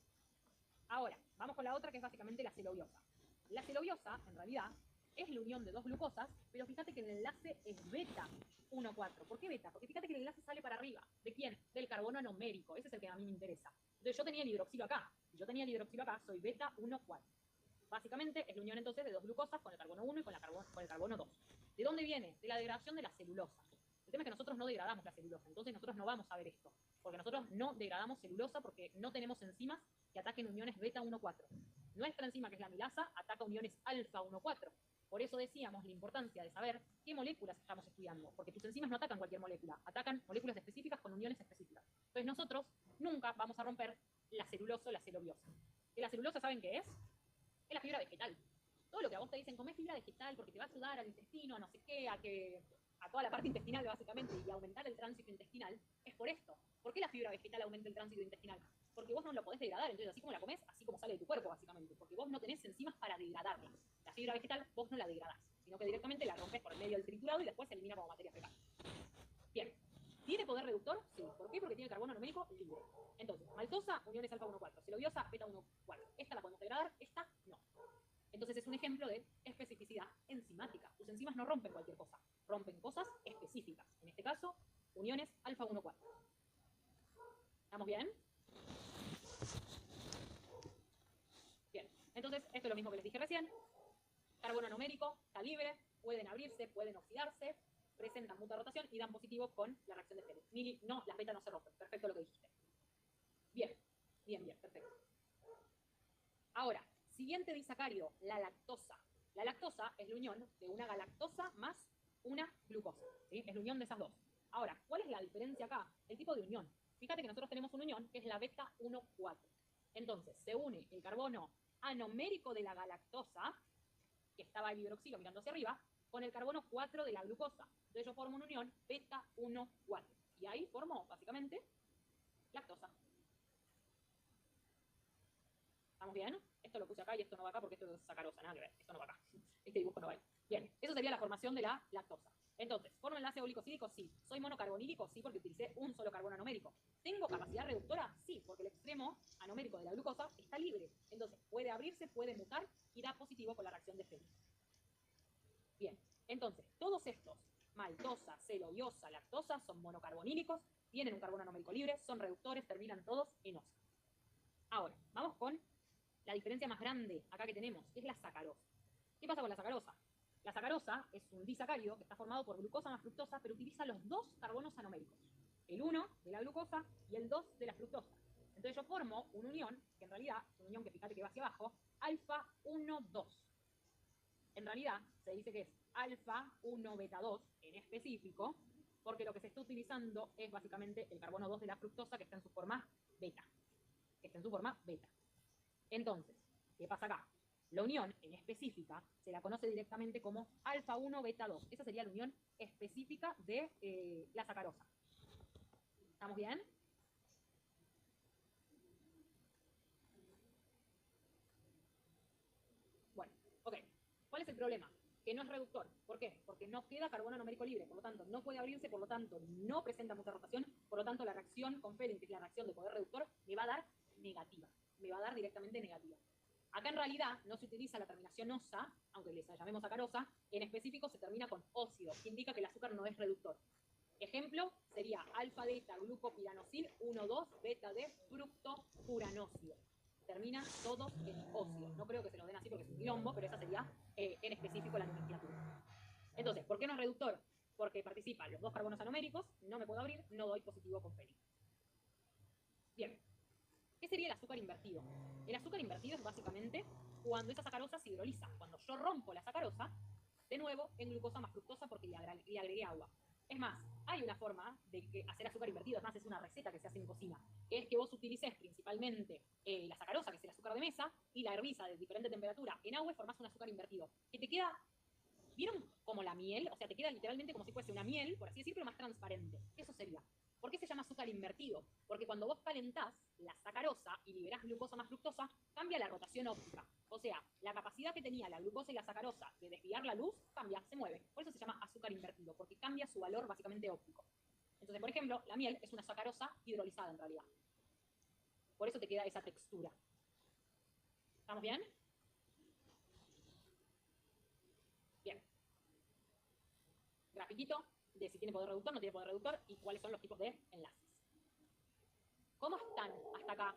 Ahora, vamos con la otra, que es básicamente la celobiosa. La celobiosa, en realidad, es la unión de dos glucosas, pero fíjate que el enlace es beta 1,4. ¿Por qué beta? Porque fíjate que el enlace sale para arriba. ¿De quién? Del carbono anomérico. Ese es el que a mí me interesa. Entonces yo tenía el hidroxilo acá. Si yo tenía el hidroxilo acá, soy beta 1,4. Básicamente es la unión entonces de dos glucosas con el carbono 1 y con el carbono 2. ¿De dónde viene? De la degradación de la celulosa. El tema es que nosotros no degradamos la celulosa, entonces nosotros no vamos a ver esto, porque nosotros no degradamos celulosa porque no tenemos enzimas que ataquen uniones beta 1,4. Nuestra enzima, que es la amilasa, ataca uniones alfa 1,4. Por eso decíamos la importancia de saber qué moléculas estamos estudiando, porque tus enzimas no atacan cualquier molécula, atacan moléculas específicas con uniones específicas. Entonces nosotros nunca vamos a romper la celulosa o la celobiosa. ¿Que la celulosa saben qué es? Es la fibra vegetal. Todo lo que a vos te dicen, comés fibra vegetal porque te va a ayudar al intestino, a no sé qué, a toda la parte intestinal básicamente, y aumentar el tránsito intestinal, es por esto. ¿Por qué la fibra vegetal aumenta el tránsito intestinal? Porque vos no lo podés degradar, entonces así como la comés, así como sale de tu cuerpo básicamente, porque vos no tenés enzimas para degradarla. La fibra vegetal vos no la degradás, sino que directamente la rompes por el medio del triturado y después se elimina como materia fecal. Bien. ¿Tiene poder reductor? Sí. ¿Por qué? Porque tiene carbono numérico libre. Entonces, maltosa, uniones alfa 1,4. Celobiosa, beta 1,4. Esta la podemos degradar, esta no. Entonces es un ejemplo de especificidad enzimática. Tus enzimas no rompen cualquier cosa, rompen cosas específicas. En este caso, uniones alfa 1,4. ¿Estamos bien? Bien. Entonces, esto es lo mismo que les dije recién. Carbono numérico, está libre, pueden abrirse, pueden oxidarse, presentan muta rotación y dan positivo con la reacción de Félix. Mili, no, las betas no se rompen. Perfecto lo que dijiste. Bien, bien, bien, perfecto. Ahora, siguiente disacario, la lactosa. La lactosa es la unión de una galactosa más una glucosa. ¿Sí? Es la unión de esas dos. Ahora, ¿cuál es la diferencia acá? El tipo de unión. Fíjate que nosotros tenemos una unión que es la beta 1,4. Entonces, se une el carbono anomérico de la galactosa, que estaba el hidroxilo mirando hacia arriba, con el carbono 4 de la glucosa. Entonces yo formo una unión beta 1,4. Y ahí formo, básicamente, lactosa. ¿Estamos bien? Esto lo puse acá y esto no va acá porque esto es sacarosa, nada que ver. Esto no va acá. Este dibujo no va ahí. Bien, eso sería la formación de la lactosa. Entonces, ¿formo enlace glicosídico? Sí. ¿Soy monocarbonílico? Sí, porque utilicé un solo carbono anomérico. ¿Tengo capacidad reductora? Sí, porque el extremo anomérico de la glucosa está libre. Entonces, puede abrirse, puede mutar y da positivo con la reacción de Félix. Bien, entonces, todos estos, maltosa, celobiosa, lactosa, son monocarbonílicos, tienen un carbono anomérico libre, son reductores, terminan todos en osa. Ahora, vamos con la diferencia más grande acá que tenemos, que es la sacarosa. ¿Qué pasa con la sacarosa? La sacarosa es un disacario que está formado por glucosa más fructosa, pero utiliza los dos carbonos anoméricos. El 1 de la glucosa y el 2 de la fructosa. Entonces yo formo una unión, que en realidad es una unión que fíjate que va hacia abajo, alfa 1,2. En realidad se dice que es alfa 1 beta 2 en específico, porque lo que se está utilizando es básicamente el carbono 2 de la fructosa que está en su forma beta. Que está en su forma beta. Entonces, ¿qué pasa acá? La unión en específica se la conoce directamente como alfa 1 beta 2. Esa sería la unión específica de la sacarosa. ¿Estamos bien? Bueno, ok. ¿Cuál es el problema? que no es reductor. ¿Por qué? Porque no queda carbono numérico libre, por lo tanto no puede abrirse, por lo tanto no presenta mucha rotación, por lo tanto la reacción con Fehling, que es la reacción de poder reductor, me va a dar negativa, me va a dar directamente negativa. Acá en realidad no se utiliza la terminación osa, aunque les llamemos sacarosa, en específico se termina con óxido, que indica que el azúcar no es reductor. Ejemplo sería alfa-beta glucopiranosil 1,2 beta-D fructofuranócido. Termina todo en óxido. No creo que se lo den así porque es un quilombo, pero esa sería en específico la nomenclatura. Entonces, ¿por qué no es reductor? Porque participan los dos carbonos anoméricos, no me puedo abrir, no doy positivo con Fehling. Bien. ¿Qué sería el azúcar invertido? El azúcar invertido es básicamente cuando esa sacarosa se hidroliza. Cuando yo rompo la sacarosa, de nuevo en glucosa más fructosa porque le agregué agua. Es más, hay una forma de hacer azúcar invertido, es más, es una receta que se hace en cocina, que es que vos utilices principalmente la sacarosa, que es el azúcar de mesa, y la hervís a diferente temperatura en agua y formás un azúcar invertido. Que te queda, ¿vieron como la miel? O sea, te queda literalmente como si fuese una miel, por así decirlo, más transparente. Eso sería. ¿Por qué se llama azúcar invertido? Porque cuando vos calentás la sacarosa y liberás glucosa más fructosa, cambia la rotación óptica. O sea, la capacidad que tenía la glucosa y la sacarosa de desviar la luz cambia, se mueve. Por eso se llama azúcar invertido, porque cambia su valor básicamente óptico. Entonces, por ejemplo, la miel es una sacarosa hidrolizada en realidad. Por eso te queda esa textura. ¿Estamos bien? Bien. Grafiquito de si tiene poder reductor, no tiene poder reductor y cuáles son los tipos de enlaces. ¿Cómo están hasta acá?